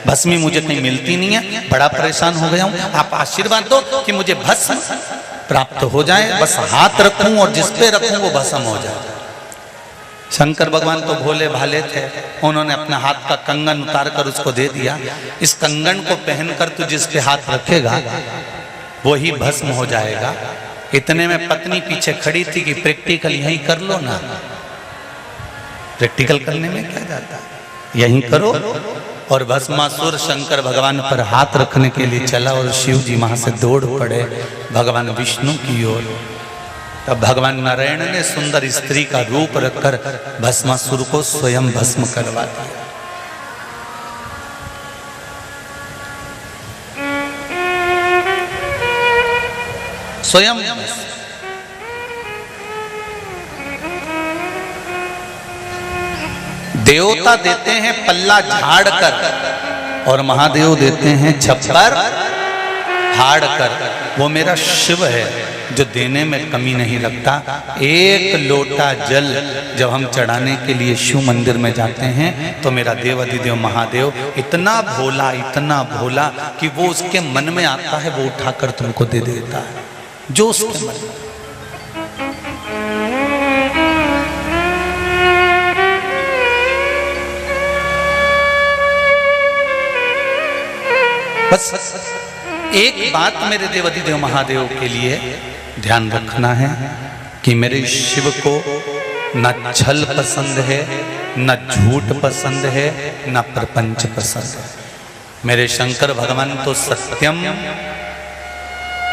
Speaker 1: भस्मी मुझे कहीं मिलती नहीं है, बड़ा परेशान हो गया हूं, आप आशीर्वाद दो कि मुझे भस्म प्राप्त हो जाए, बस हाथ रखूं और जिस पे रखूं वो भस्म हो जाए। शंकर भगवान तो भोले भाले थे, उन्होंने अपने हाथ का कंगन उतार कर उसको दे दिया, इस कंगन को पहनकर तू जिस पे हाथ रखेगा वही भस्म हो जाएगा। इतने में पत्नी पीछे खड़ी थी कि प्रैक्टिकल यहीं कर लो ना, प्रैक्टिकल करने में क्या जाता है, यहीं करो और भस्मासुर शंकर भगवान पर हाथ रखने के लिए चला और शिव जी वहां से दौड़ पड़े भगवान विष्णु की ओर। तब भगवान नारायण ने सुंदर स्त्री का रूप रखकर भस्मासुर को स्वयं भस्म करवा दिया। स्वयं देवता देते हैं पल्ला झाड़ कर और महादेव देते हैं छप्पर हाड़ कर। वो मेरा शिव है जो देने में कमी नहीं रखता। एक लोटा जल जब हम चढ़ाने के लिए शिव मंदिर में जाते हैं तो मेरा देव अधिदेव महादेव इतना भोला कि वो उसके मन में आता है वो उठाकर तुमको दे देता है जो उसके मन में। बस एक बात मेरे देव अधिदेव महादेव के लिए ध्यान रखना है कि मेरे शिव को न छल पसंद है, न झूठ पसंद है, न प्रपंच पसंद है। मेरे शंकर भगवान तो सत्यम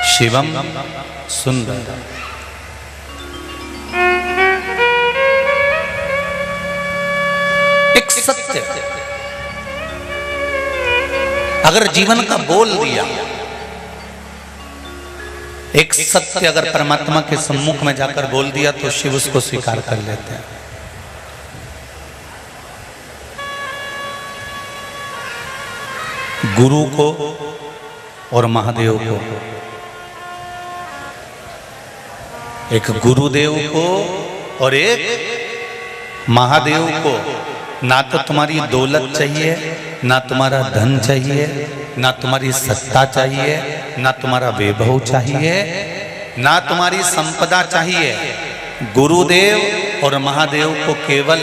Speaker 1: शिवम सुंदर। एक सत्य अगर जीवन का बोल दिया, एक सत्य अगर परमात्मा के सम्मुख में जाकर बोल दिया तो शिव उसको स्वीकार कर लेते हैं। गुरु को और महादेव को, एक गुरुदेव को और एक महादेव को, ना तो तुम्हारी दौलत चाहिए, ना तुम्हारा धन चाहिए, ना तुम्हारी सत्ता चाहिए, ना तुम्हारा वैभव चाहिए, ना तुम्हारी संपदा चाहिए। गुरुदेव और महादेव को केवल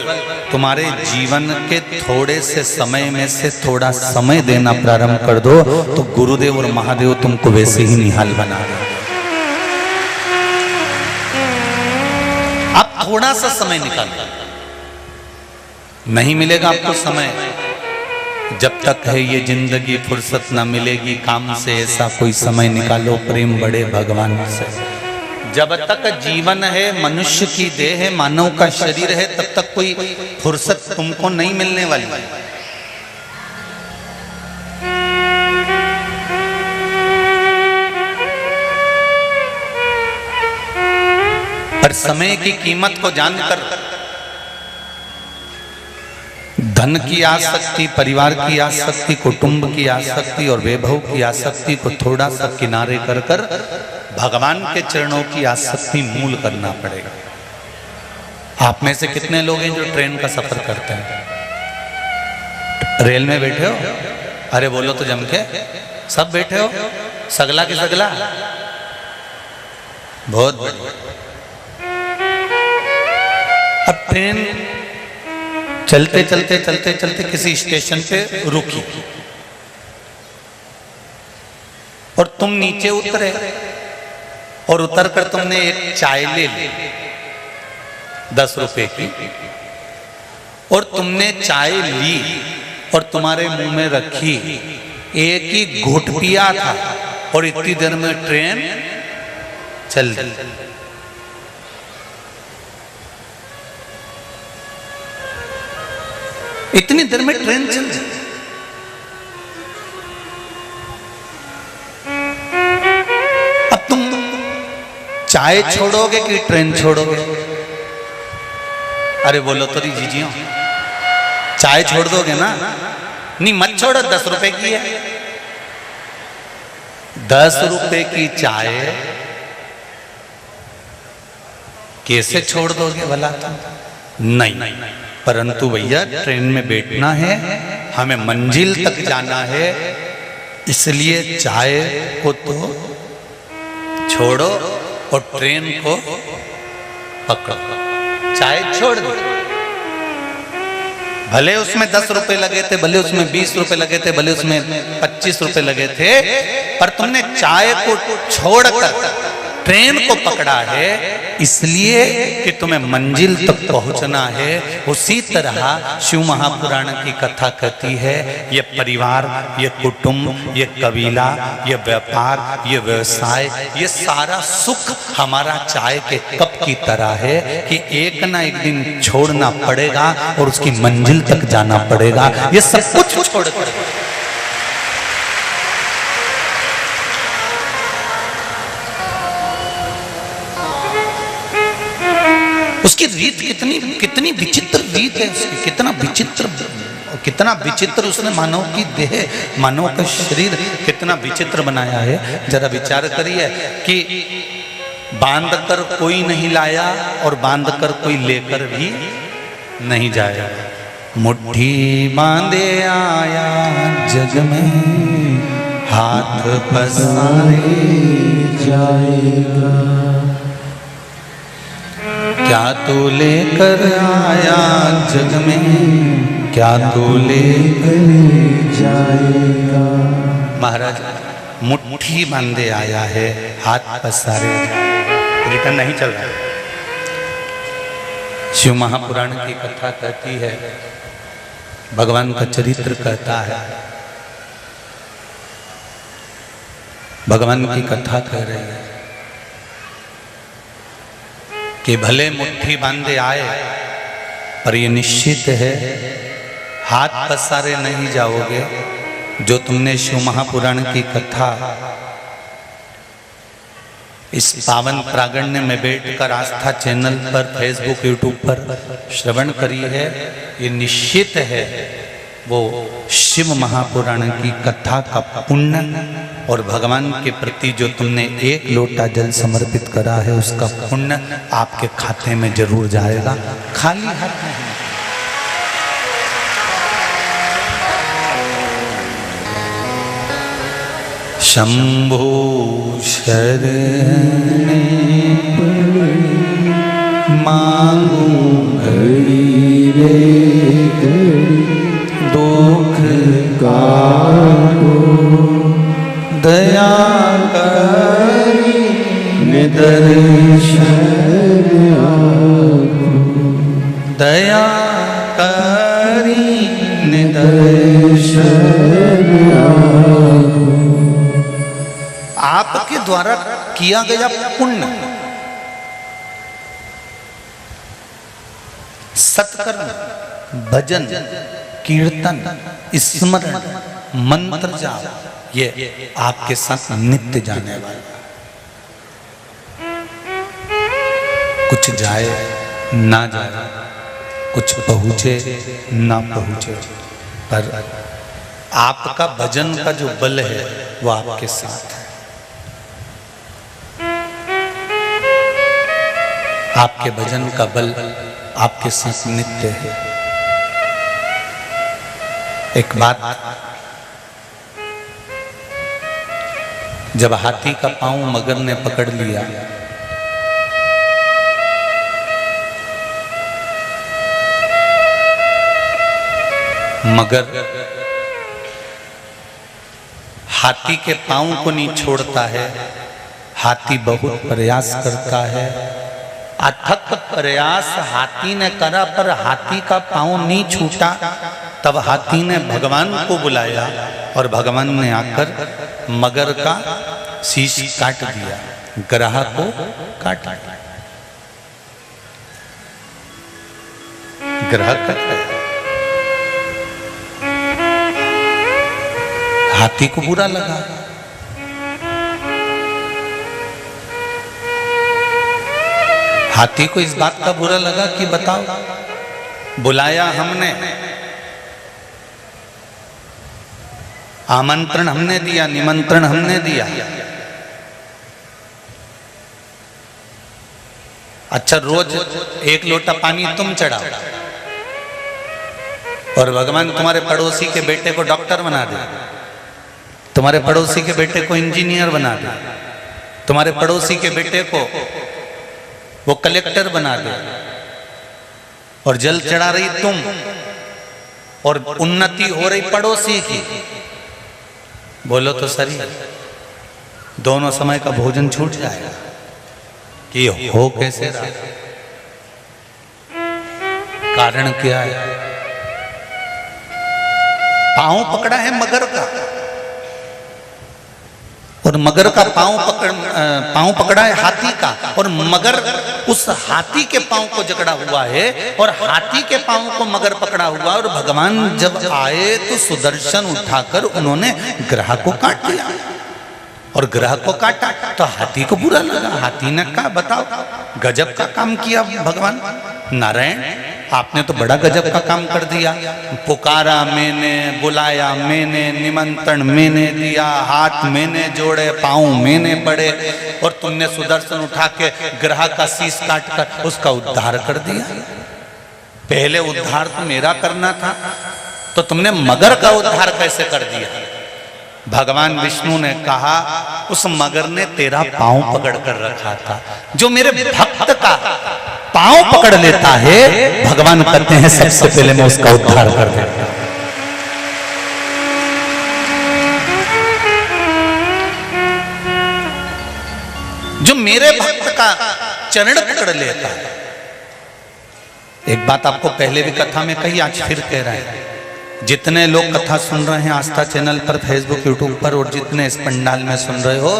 Speaker 1: तुम्हारे जीवन के थोड़े से समय में से थोड़ा समय देना प्रारंभ कर दो तो गुरुदेव और महादेव तुमको वैसे ही निहाल बना देंगे। आप थोड़ा सा समय निकालो, नहीं मिलेगा आपको समय। जब तक है ये जिंदगी फुर्सत ना मिलेगी काम से, ऐसा कोई समय निकालो प्रेम बढ़े भगवान से। जब तक जीवन है, मनुष्य की देह है, मानव का शरीर है, तब तक कोई फुर्सत तुमको नहीं मिलने वाली। पर समय की कीमत को जानकर धन की आसक्ति, परिवार की आसक्ति, कुटुंब की आसक्ति और वैभव की आसक्ति को थोड़ा सा किनारे कर कर भगवान के चरणों की आसक्ति मूल करना पड़ेगा। आप में से कितने लोग हैं जो ट्रेन का सफर करते हैं? रेल में बैठे हो? अरे बोलो तो जम के। सब बैठे हो? सगला की सगला? बहुत बढ़िया। अब ट्रेन चलते चलते चलते चलते किसी स्टेशन पे रुकी और तुम नीचे उतरे और उतरकर तुमने एक चाय ले ली 10 रुपए की, और तुमने चाय ली और तुम्हारे मुंह में रखी, एक ही घूंट पिया था और इतनी देर में ट्रेन चल दी। इतनी देर में ट्रेन चल दी। अब तुम चाय छोड़ोगे कि ट्रेन छोड़ोगे? अरे बोलो तो जीजियो, चाय छोड़ दोगे ना? नहीं मत छोड़ो, 10 रुपए की है। 10 रुपए की चाय कैसे छोड़ दोगे भला तुम? नहीं, परंतु भैया ट्रेन में बैठना है, हमें मंजिल तक जाना है, इसलिए चाय को तो छोड़ो और ट्रेन को पकड़ो। चाय छोड़ दो, भले उसमें 10 रुपए लगे थे, भले उसमें 20 रुपए लगे थे, भले उसमें 25 रुपए लगे थे, पर तुमने चाय को छोड़कर ट्रेन को पकड़ा है,
Speaker 2: इसलिए कि तुम्हें मंजिल तक पहुंचना है। उसी तरह शिव महापुराण की कथा कहती है, ये परिवार, ये कुटुंब, ये कबीला, ये व्यापार, ये व्यवसाय, ये सारा सुख हमारा चाय के कप की तरह है कि एक ना एक दिन छोड़ना पड़ेगा और उसकी मंजिल तक जाना पड़ेगा। ये सब कुछ छोड़कर उसकी रीत कितनी विचित्र रीत है उसकी, कितना विचित्र उसने मानव की देह, मानव का शरीर कितना विचित्र बनाया है। जरा विचार करिए कि बांध कर कोई नहीं लाया और बांध कर कोई लेकर भी नहीं जाया। मुट्ठी बांधे आया जग में, हाथ पसारे जाएगा। क्या तू लेकर आया जग में, क्या तू लेकर जाएगा। महाराज मुट्ठी बांधे आया है, हाथ पसारे, रिटर्न नहीं चल रहा। शिव महापुराण की कथा कहती है, भगवान का चरित्र कहता है, भगवान की कथा कह रही है कि भले मुट्ठी बांधे आए पर ये निश्चित है हाथ पसारे नहीं जाओगे। जो तुमने शिव महापुराण की कथा इस पावन प्रागण्य में बैठकर आस्था चैनल पर, फेसबुक, यूट्यूब पर श्रवण करी है, ये निश्चित है वो शिव महापुराण की कथा का पुण्य और भगवान के प्रति जो तुमने एक लोटा जल समर्पित करा है उसका पुण्य आपके खाते में जरूर जाएगा, खाली हाथ नहीं। शंभो शरणे मांगू घड़ी रे घड़ी, दुख काटो दया करी निदर्शन आपो, दया करी निदर्शन आपो। आपके द्वारा किया गया पुण्य, सत्कर्म, भजन, कीर्तन, स्मरण, मंत्र जाप, ये आपके साथ नित्य जाने वाला। कुछ जाए ना जाए, कुछ पहुंचे ना पहुंचे, पर आपका भजन का जो बल है वो आपके साथ है। आपके भजन का बल आपके साथ नित्य है। एक बात, जब हाथी का पांव मगर ने पकड़ लिया, मगर हाथी के पांव को नहीं छोड़ता है। हाथी बहुत प्रयास करता है, अथक प्रयास हाथी ने करा पर हाथी का पांव नहीं छूटा। तब हाथी ने भगवान को बुलाया और भगवान ने आकर मगर का शीश काट दिया, ग्राह को काट दिया, ग्राह कट गया। हाथी को बुरा लगा। हाथी को इस बात का बुरा लगा कि बताओ, बुलाया हमने, आमंत्रण हमने दिया, निमंत्रण हमने दिया, अच्छा रोज एक लोटा पानी तुम चढ़ाओ और भगवान तुम्हारे पड़ोसी के बेटे को डॉक्टर बना दे, तुम्हारे पड़ोसी के बेटे को इंजीनियर बना दे, तुम्हारे पड़ोसी के बेटे को वो कलेक्टर बना दे, और जल चढ़ा रही तुम और उन्नति हो रही पड़ोसी की। बोलो तो सही, दोनों समय का भोजन छूट जाएगा। कि हो कैसे रहा, कारण क्या है? पांव पकड़ा है मगर का, और मगर का पांव पकड़ा है हाथी का, और मगर उस हाथी के पांव को जकड़ा हुआ है, और हाथी के पांव को मगर पकड़ा हुआ। और भगवान जब आए तो सुदर्शन उठाकर उन्होंने ग्रह को काट दिया, और ग्रह को काटा तो हाथी को बुरा लगा। हाथी ने कहा बताओ गजब का काम किया भगवान नारायण, आपने तो बड़ा गजब का काम कर दिया। पुकारा मैंने, बुलाया मैंने, निमंत्रण मैंने दिया, हाथ मैंने जोड़े, पांव मैंने पड़े, और तुमने सुदर्शन उठा के ग्रह का शीश काट कर उसका उद्धार कर दिया। पहले उद्धार तो मेरा करना था, तो तुमने मगर का उद्धार कैसे कर दिया? भगवान विष्णु ने कहा उस मगर ने तेरा पांव पकड़ कर रखा था। जो मेरे भक्त का पांव पकड़ लेता है, भगवान कहते हैं सबसे पहले मैं उसका उद्धार कर देता हूं। जो मेरे भक्त का चरण पकड़ लेता है। एक बात आपको पहले भी कथा में कही, आज फिर कह रहे हैं, जितने लोग कथा सुन रहे हैं आस्था चैनल पर, फेसबुक, यूट्यूब पर, और जितने इस पंडाल में सुन रहे हो,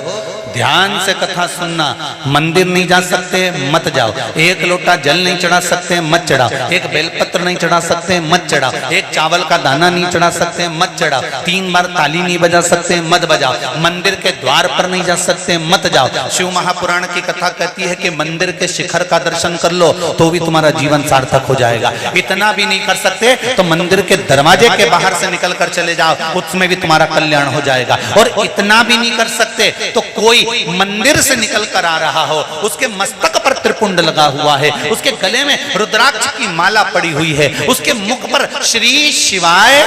Speaker 2: ध्यान से कथा सुनना। मंदिर नहीं जा सकते मत जाओ, एक लोटा जल नहीं चढ़ा सकते मत चढ़ाओ, एक बेलपत्र नहीं चढ़ा सकते मत चढ़ाओ, एक चावल का दाना नहीं चढ़ा सकते मत चढ़ाओ, 3 बार ताली नहीं बजा सकते मत बजाओ, मंदिर के द्वार पर नहीं जा सकते मत जाओ। शिव महापुराण की कथा कहती है कि मंदिर के शिखर का दर्शन कर लो तो भी तुम्हारा जीवन सार्थक हो जाएगा। इतना भी नहीं कर सकते तो मंदिर के दरवाजे के बाहर से निकल कर चले जाओ, उसमें भी तुम्हारा कल्याण हो जाएगा। और इतना भी नहीं कर सकते तो कोई मंदिर से निकल कर आ रहा हो, उसके मस्तक पर त्रिपुंड लगा हुआ है, उसके गले में रुद्राक्ष की माला पड़ी हुई है, उसके मुख पर श्री शिवाय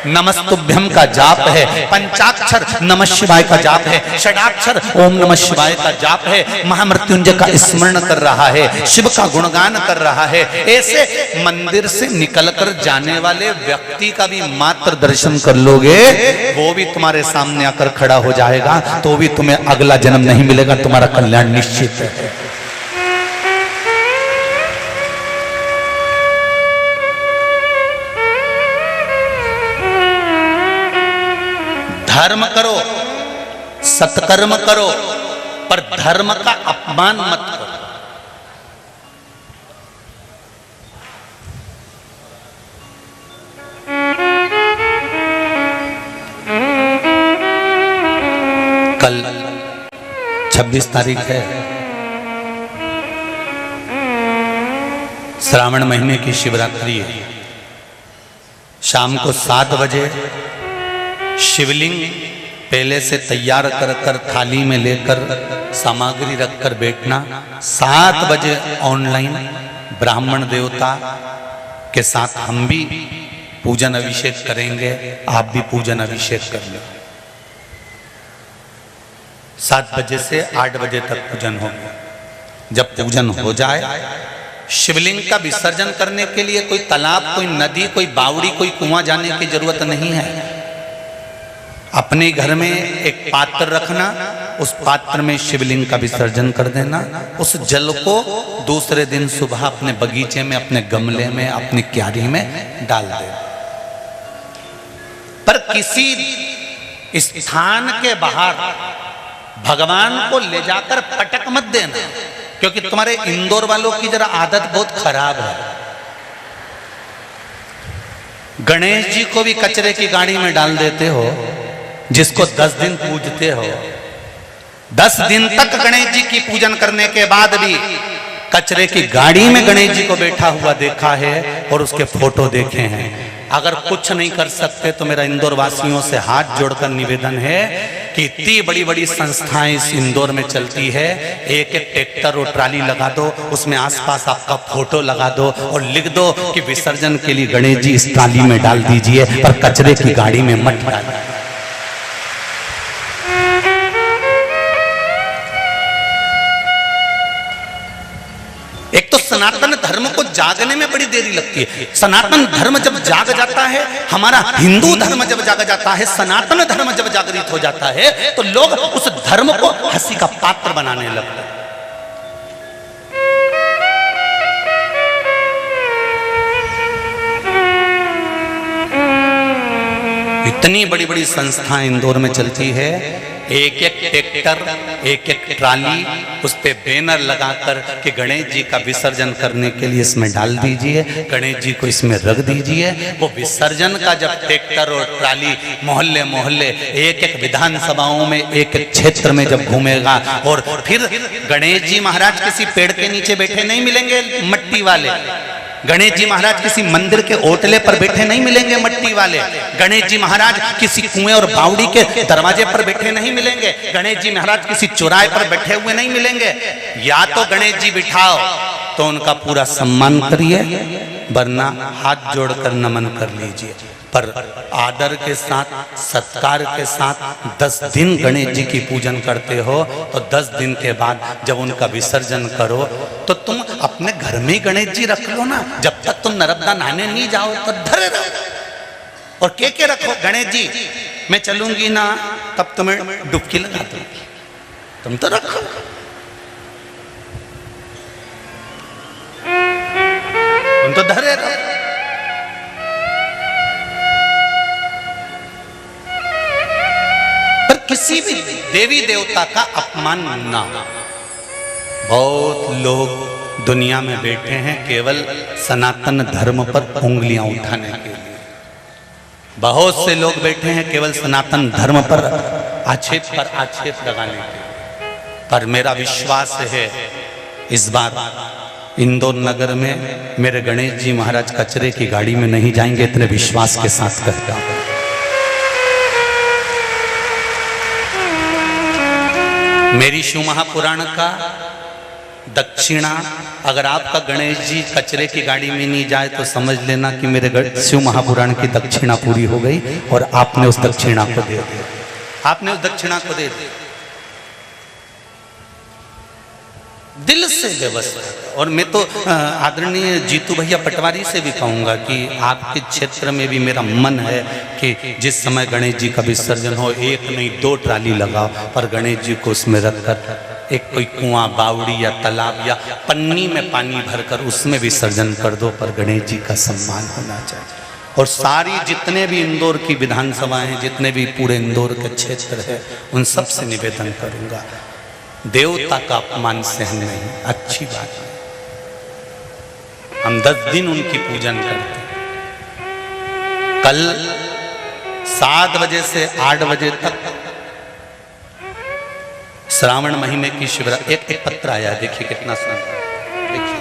Speaker 2: नमस्तुभ्यम का जाप है, पंचाक्षर नमः शिवाय का जाप है, षडाक्षर ओम नमः शिवाय का जाप है, महामृत्युंजय का स्मरण कर रहा है, शिव का गुणगान कर रहा है। ऐसे मंदिर से निकलकर जाने वाले व्यक्ति का भी मात्र दर्शन कर लोगे, वो भी तुम्हारे सामने आकर खड़ा हो जाएगा, तो भी तुम्हें अगला जन्म नहीं मिलेगा, तुम्हारा कल्याण निश्चित है। धर्म करो, सत्कर्म करो, पर धर्म का अपमान मत करो। कल 26 तारीख है, श्रावण महीने की शिवरात्रि है। शाम को 7 बजे शिवलिंग पहले से तैयार कर थाली में लेकर सामग्री रखकर बैठना। 7 बजे ऑनलाइन ब्राह्मण देवता के साथ हम भी पूजन अभिषेक करेंगे, आप भी पूजन अभिषेक कर लो। 7 बजे से 8 बजे तक पूजन होगा। जब पूजन हो जाए, शिवलिंग का विसर्जन करने के लिए कोई तालाब, कोई नदी, कोई बावड़ी, कोई कुआं जाने की जरूरत नहीं है। अपने घर में एक पात्र रखना, उस पात्र में शिवलिंग का विसर्जन कर देना। उस जल को दूसरे दिन सुबह अपने बगीचे में, अपने गमले में, अपनी क्यारी में डाल देना। पर किसी स्थान के बाहर भगवान को ले जाकर पटक मत देना, क्योंकि तुम्हारे इंदौर वालों की जरा आदत बहुत खराब है। गणेश जी को भी कचरे की गाड़ी में डाल देते हो, जिसको 10 दिन पूजते हो। 10 दिन तक गणेश जी की पूजन करने के बाद भी कचरे की गाड़ी में गणेश जी को बैठा हुआ देखा है और उसके फोटो देखे हैं। अगर कुछ नहीं कर सकते तो मेरा इंदौर वासियों से हाथ जोड़कर निवेदन है कि इतनी बड़ी बड़ी संस्थाएं इस इंदौर में चलती है, एक एक ट्रैक्टर और ट्राली लगा दो, उसमें आसपास आपका फोटो लगा दो और लिख दो कि विसर्जन के लिए गणेश जी इस ट्राली में डाल दीजिए, पर कचरे की गाड़ी में मत डालिए। एक तो सनातन धर्म को जागने में बड़ी देरी लगती है। सनातन धर्म जब जाग जाता है, हमारा हिंदू धर्म जब जाग जाता है, सनातन धर्म जब जागृत हो जाता है, तो लोग उस धर्म को हंसी का पात्र बनाने लगते हैं। इतनी बड़ी बड़ी संस्थाएं इंदौर में चलती है, एक एक ट्रैक्टर, एक एक ट्राली, उस पे बैनर लगाकर कि गणेश जी का विसर्जन करने के लिए इसमें डाल दीजिए, गणेश जी को इसमें रख दीजिए। वो विसर्जन का जब ट्रैक्टर और ट्राली मोहल्ले मोहल्ले एक एक विधानसभाओं में एक एक क्षेत्र में जब घूमेगा, और फिर गणेश जी महाराज किसी पेड़ के नीचे बैठे नहीं मिलेंगे मट्टी वाले, गणेश जी महाराज किसी मंदिर के ओटले पर बैठे नहीं मिलेंगे मट्टी वाले, गणेश जी महाराज किसी कुएं और बावड़ी के दरवाजे पर बैठे नहीं मिलेंगे, गणेश जी महाराज किसी चौराहे पर बैठे हुए नहीं मिलेंगे। या तो गणेश जी बिठाओ तो उनका पूरा सम्मान करिए, वरना हाथ जोड़कर नमन कर लीजिए, पर आदर के साथ सत्कार के साथ 10 दिन गणेश जी की पूजन करते हो, तो 10 दिन के बाद जब उनका विसर्जन करो तो तुम अपने घर में ही गणेश जी रख लो ना। जब तक तुम नर्मदा नहाने नहीं जाओ तो धरे रहो और के रखो, गणेश जी मैं चलूंगी ना तब तुम्हें डुबकी लगा दूंगी, तुम तो रखो। तुम तो धरे रहो। पर किसी भी देवी देवता का अपमान ना। बहुत लोग दुनिया में बैठे हैं केवल सनातन धर्म पर उंगलियां उठाने के लिए, बहुत से लोग बैठे हैं केवल सनातन धर्म पर आक्षेप लगाने के लिए। पर मेरा विश्वास है इस बार इंदौर नगर में मेरे गणेश जी महाराज कचरे की गाड़ी में नहीं जाएंगे, इतने विश्वास के साथ कहता हूं। मेरी शिव महापुराण का दक्षिणा, अगर आपका गणेश जी कचरे की गाड़ी में नहीं जाए तो समझ लेना कि मेरे शिव महापुराण की दक्षिणा पूरी हो गई और आपने उस दक्षिणा को दे दिया, आपने उस दक्षिणा को दे दिया। दिल से व्यवस्था। और मैं तो आदरणीय जीतू भैया पटवारी से भी कहूँगा कि आपके क्षेत्र में भी मेरा मन है कि जिस समय गणेश जी का विसर्जन हो, एक नहीं 2 ट्राली लगाओ, पर गणेश जी को उसमें रख कर एक कोई कुआं, बावड़ी या तालाब या पन्नी में पानी भरकर उसमें विसर्जन कर दो, पर गणेश जी का सम्मान होना चाहिए। और सारी जितने भी इंदौर की विधानसभाएं हैं, जितने भी पूरे इंदौर के क्षेत्र है, उन सब से निवेदन करूँगा, देवता का अपमान सहन नहीं, अच्छी बात है। हम 10 दिन उनकी पूजन करते हैं। कल 7 बजे से 8 बजे तक श्रावण महीने की शिवरात्रि, एक पत्र आया, देखिए कितना सुंदर, देखिए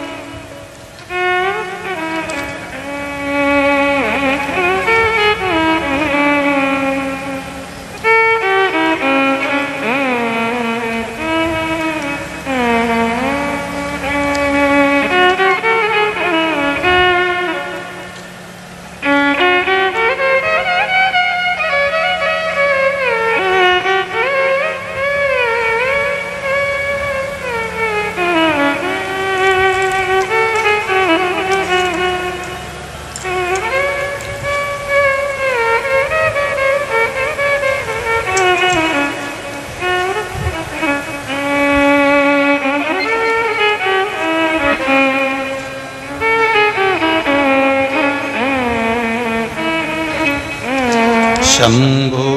Speaker 2: शंभो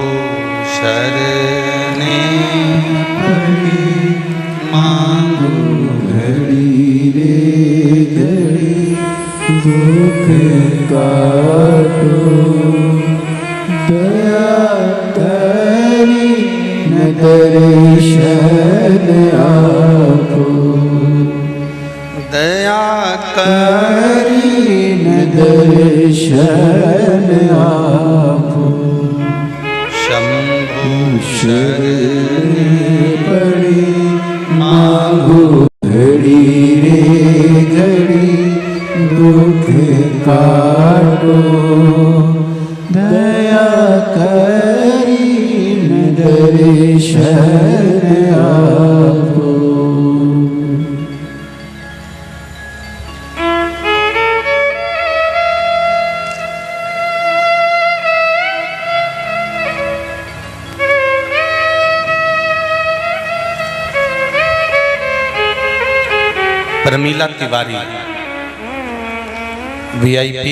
Speaker 2: शरणे पड़ी मांगो घड़ी रे घड़ी दुख काटो दया करी न दर्शन आपो दया करी न दर्शन आपो शरणे पड़ी मांगो घड़ी रे घड़ी दुख काटो दया करी न दर्शन आपो। प्रमीला तिवारी VIP,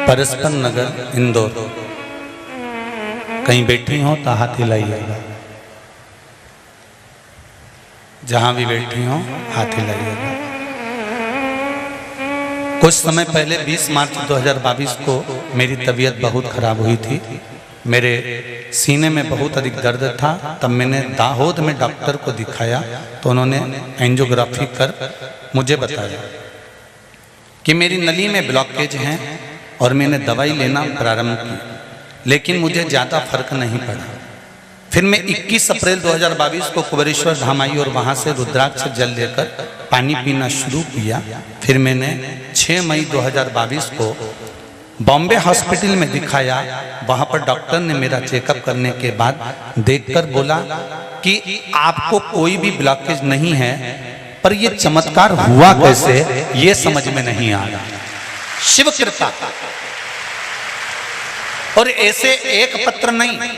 Speaker 2: परस्पर नगर, इंदौर। कहीं बैठी हो तो हाथ हिलाइएगा, जहां भी बैठी हो हाथ हिलाइएगा। कुछ समय पहले 20 मार्च 2022 को मेरी तबीयत बहुत खराब हुई थी। मेरे सीने में बहुत अधिक दर्द था। तब मैंने दाहोद में डॉक्टर को दिखाया तो उन्होंने एंजियोग्राफी कर मुझे बताया कि मेरी नली में ब्लॉकेज है और मैंने दवाई लेना प्रारंभ की, लेकिन मुझे ज़्यादा फर्क नहीं पड़ा। फिर मैं 21 अप्रैल 2022 को कुबेरेश्वर धाम आई और वहाँ से रुद्राक्ष जल लेकर पानी पीना शुरू किया। फिर मैंने 6 मई 2022 को बॉम्बे हॉस्पिटल में दिखाया। वहाँ पर डॉक्टर ने मेरा चेकअप करने के बाद देखकर बोला कि आपको कोई भी ब्लॉकेज नहीं है, पर ये चमत्कार हुआ कैसे ये समझ में नहीं आ रहा। शिव कृपा। और ऐसे एक पत्र नहीं,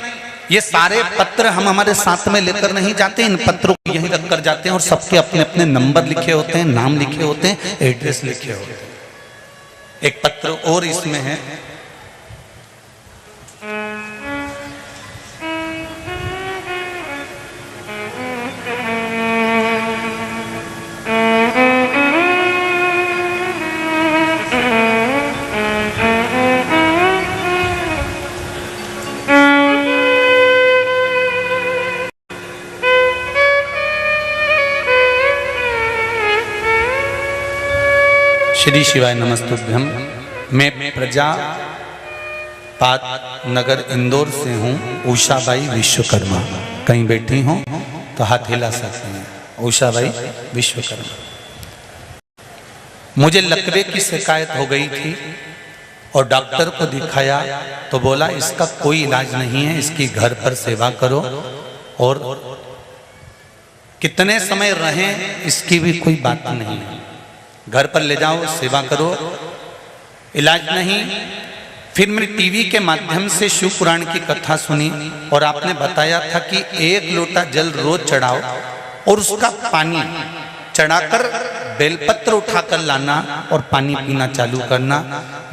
Speaker 2: ये सारे पत्र हम हमारे साथ में लेकर नहीं जाते। इन पत्रों को यहीं रख कर जाते हैं और सबके अपने अपने नंबर लिखे होते हैं, नाम लिखे होते हैं, एड्रेस लिखे होते हैं। एक पत्र और इसमें है, श्री शिवाय नमस्तुभ्यम। मैं प्रजापात नगर इंदौर से हूँ, उषाबाई विश्वकर्मा। कहीं बैठी हो तो हाथ हिला सकते हैं। उषाबाई विश्वकर्मा। मुझे लकवे की शिकायत हो गई थी और डॉक्टर को दिखाया तो बोला इसका कोई इलाज नहीं है, इसकी घर पर सेवा करो और कितने समय रहें इसकी भी कोई बात नहीं है। घर पर ले जाओ, सेवा करो, इलाज नहीं। फिर मैंने टीवी के माध्यम से शिव पुराण की कथा सुनी और आपने बताया था कि 1 लोटा जल रोज चढ़ाओ और उसका पानी चढ़ाकर बेलपत्र उठाकर लाना और पानी पीना चालू करना।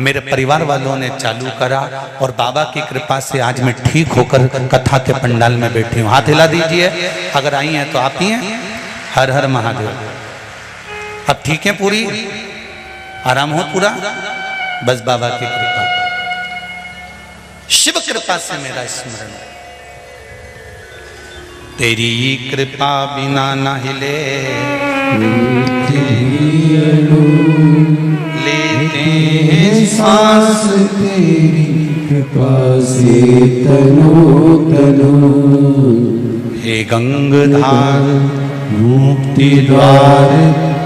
Speaker 2: मेरे परिवार वालों ने चालू करा और बाबा की कृपा से आज मैं ठीक होकर कथा के पंडाल में बैठी हूँ। हाथ हिला दीजिए अगर आई हैं तो आप ही हैं। हर हर महादेव। अब ठीक है, पूरी आराम हो पूरा, बस बाबा की कृपा, शिव कृपा से मेरा स्मरण। तेरी कृपा बिना न हिले लेते हैं सांस,
Speaker 3: तेरी कृपा से तनो तनो।
Speaker 2: हे गंगाधार
Speaker 3: मुक्ति द्वार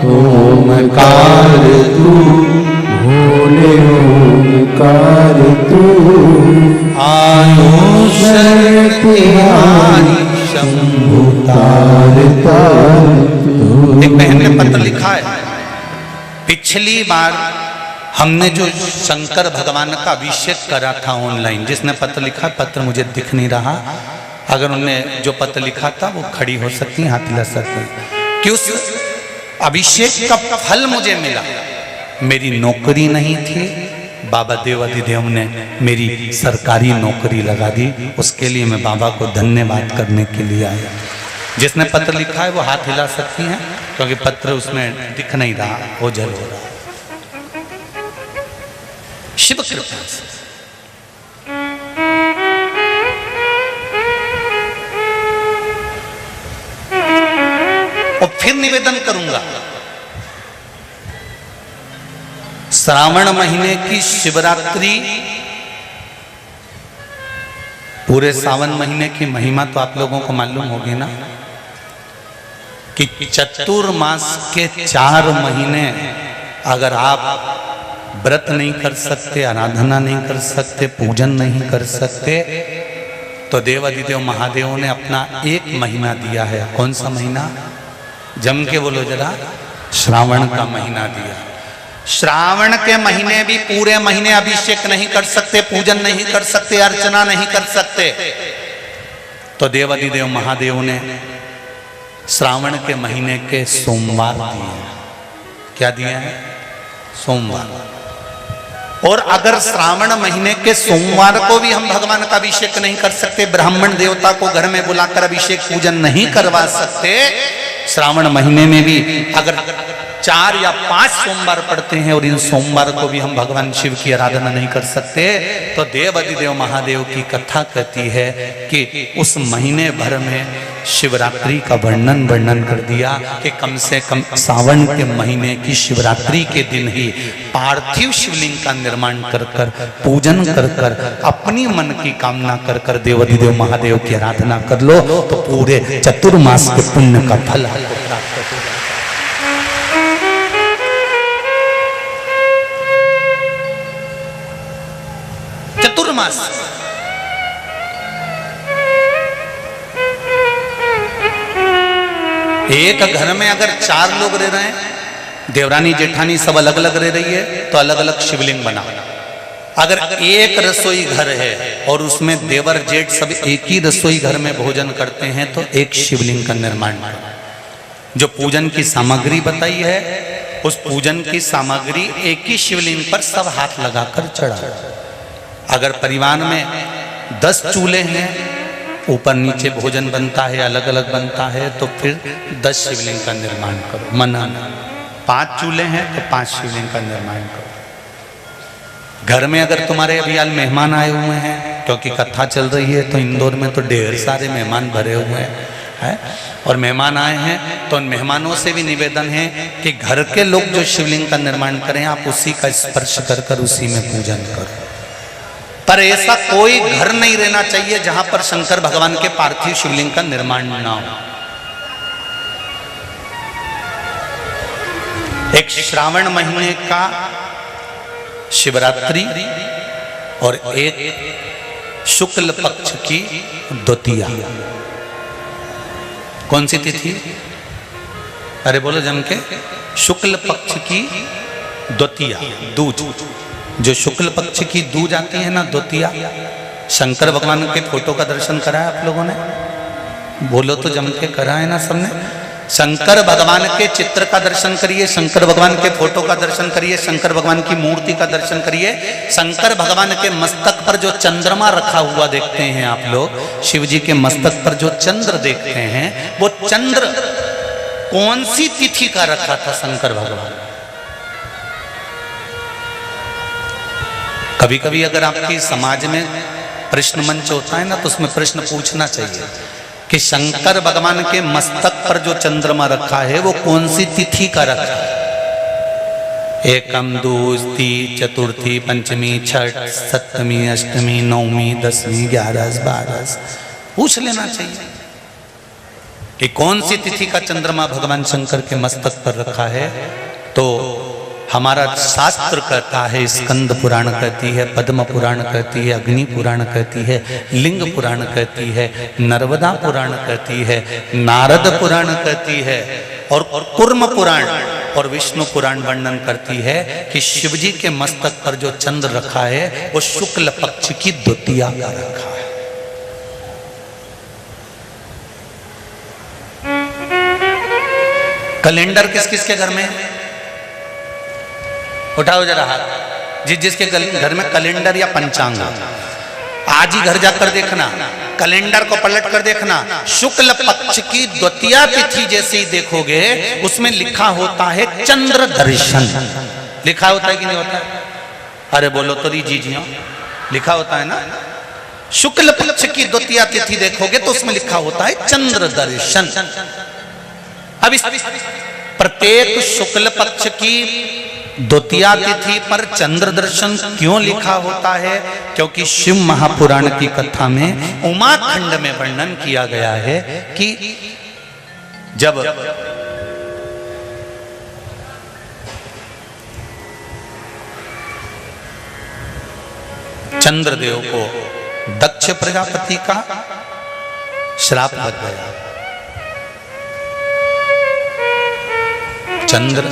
Speaker 3: ओमकार तू, भोले ओमकार तू।
Speaker 2: आयो शरण तिहारी शंभु तार तार। एक बहन ने पत्र लिखा है, पिछली बार हमने जो शंकर भगवान का अभिषेक करा था ऑनलाइन, जिसने पत्र लिखा, पत्र मुझे दिख नहीं रहा, अगर उन्होंने जो पत्र लिखा था वो खड़ी हो सकती है, हाथ हिला सकती है, कि उस अभिषेक का फल मुझे मिला। मेरी नौकरी नहीं थी, बाबा देवाधिदेव ने मेरी सरकारी नौकरी लगा दी। उसके लिए मैं बाबा को धन्यवाद करने के लिए आया। जिसने पत्र लिखा है वो हाथ हिला सकती हैं, क्योंकि पत्र उसमें दिख नहीं रहा, वो जल हो रहा। शिव कृपा से और फिर निवेदन करूंगा, श्रावण महीने की शिवरात्रि, पूरे सावन महीने की महिमा तो आप लोगों को मालूम होगी ना, कि चतुर्मास के 4 महीने अगर आप व्रत नहीं कर सकते, आराधना नहीं कर सकते, पूजन नहीं कर सकते, तो देवाधिदेव महादेव ने अपना 1 महीना दिया है। कौन सा महीना? जम के बोलो जरा, श्रावण का महीना दिया। श्रावण के महीने भी पूरे महीने अभिषेक नहीं कर सकते, पूजन नहीं कर सकते, अर्चना नहीं कर सकते, तो देवाधिदेव महादेव ने श्रावण के महीने के सोमवार दिए। क्या दिए हैं? सोमवार। और अगर श्रावण महीने के सोमवार को भी हम भगवान का अभिषेक नहीं कर सकते, ब्राह्मण देवता को घर में बुलाकर अभिषेक पूजन नहीं करवा सकते, श्रावण महीने में भी अगर 4 या 5 सोमवार पड़ते हैं और इन सोमवार को भी हम भगवान शिव की आराधना नहीं कर सकते, तो देव अधिदेव महादेव की कथा कहती है कि उस महीने भर में शिवरात्रि का वर्णन कर दिया कि कम से कम सावन के महीने की शिवरात्रि के दिन ही पार्थिव शिवलिंग का निर्माण कर कर पूजन कर कर अपनी मन की कामना कर कर देव अधिदेव महादेव की आराधना कर लो, तो पूरे चतुर्मास के पुण्य का फल आपको प्राप्त हो जाएगा। चतुर्मास एक घर में अगर 4 लोग रह रहे हैं, देवरानी जेठानी सब अलग अलग रह रही है, तो अलग अलग शिवलिंग बना। अगर एक रसोई घर है और उसमें देवर जेठ सब एक ही रसोई घर में भोजन करते हैं, तो एक शिवलिंग का निर्माण करो। जो पूजन की सामग्री बताई है, उस पूजन की सामग्री एक ही शिवलिंग पर सब हाथ लगाकर चढ़ा। अगर परिवार में 10 चूल्हे हैं, ऊपर नीचे भोजन बनता है, अलग अलग बनता है, तो फिर 10 शिवलिंग का निर्माण करो। मना 5 चूल्हे हैं तो 5 शिवलिंग का निर्माण करो। घर में अगर तुम्हारे अभी आज मेहमान आए हुए हैं, क्योंकि कथा चल रही है, तो इंदौर में तो ढेर सारे मेहमान भरे हुए हैं और मेहमान आए हैं, तो उन मेहमानों से भी निवेदन है कि घर के लोग जो शिवलिंग का निर्माण करें, आप उसी का स्पर्श कर कर उसी में पूजन करो। पर ऐसा कोई घर नहीं रहना चाहिए जहां पर शंकर भगवान के पार्थिव शिवलिंग का निर्माण ना हो। एक श्रावण महीने का शिवरात्रि और एक शुक्ल पक्ष की द्वितीया। कौन सी तिथि? अरे बोलो जम के। शुक्ल पक्ष की द्वितीया, दूज। जो शुक्ल पक्ष की दूज आती है ना, द्वितीया, शंकर भगवान के फोटो का दर्शन करा है आप लोगों ने? बोलो तो जम के करा है ना सबने? शंकर भगवान के चित्र का दर्शन करिए, शंकर भगवान के फोटो का दर्शन करिए, शंकर भगवान की मूर्ति का दर्शन करिए। शंकर भगवान के मस्तक पर जो चंद्रमा रखा हुआ देखते हैं आप लोग, शिव जी के मस्तक पर जो चंद्र देखते हैं, वो चंद्र कौन सी तिथि का रखा था शंकर भगवान? कभी कभी अगर आपकी समाज में प्रश्न मंच होता है ना, तो उसमें प्रश्न पूछना चाहिए कि शंकर भगवान के मस्तक पर जो चंद्रमा रखा है वो कौन सी तिथि का रखा है? एकम, दूसरी, चतुर्थी, पंचमी, छठ, सप्तमी, अष्टमी, नवमी, 10वीं, 11, 12 पूछ लेना चाहिए कि कौन सी तिथि का चंद्रमा भगवान शंकर के मस्तक पर रखा है। तो हमारा शास्त्र कहता है, स्कंद पुराण कहती है, पद्म पुराण कहती है, अग्नि पुराण कहती है, लिंग पुराण कहती है, नर्मदा पुराण कहती है, नारद पुराण कहती है, और कूर्म पुराण और विष्णु पुराण वर्णन करती है कि शिवजी के मस्तक पर जो चंद्र रखा है वो शुक्ल पक्ष की द्वितीया का रखा है। कैलेंडर किस किस के घर में? उठाओ जरा हाथ। जिसके घर में कैलेंडर या पंचांग, आज ही घर जाकर देखना, कैलेंडर को पलट कर देखना, शुक्ल पक्ष की द्वितीया तिथि जैसे ही देखोगे उसमें लिखा होता है चंद्र दर्शन। लिखा होता है कि नहीं होता है? अरे बोलो तो जी जी, लिखा होता है ना। शुक्ल पक्ष की द्वितीया तिथि देखोगे तो उसमें लिखा होता है चंद्र दर्शन। अब इस प्रत्येक शुक्ल पक्ष की द्वितीया तिथि पर चंद्र दर्शन क्यों लिखा होता है? क्योंकि शिव महापुराण की कथा में उमाखंड में वर्णन किया गया है कि जब चंद्रदेव को दक्ष प्रजापति का श्राप लग गया, चंद्र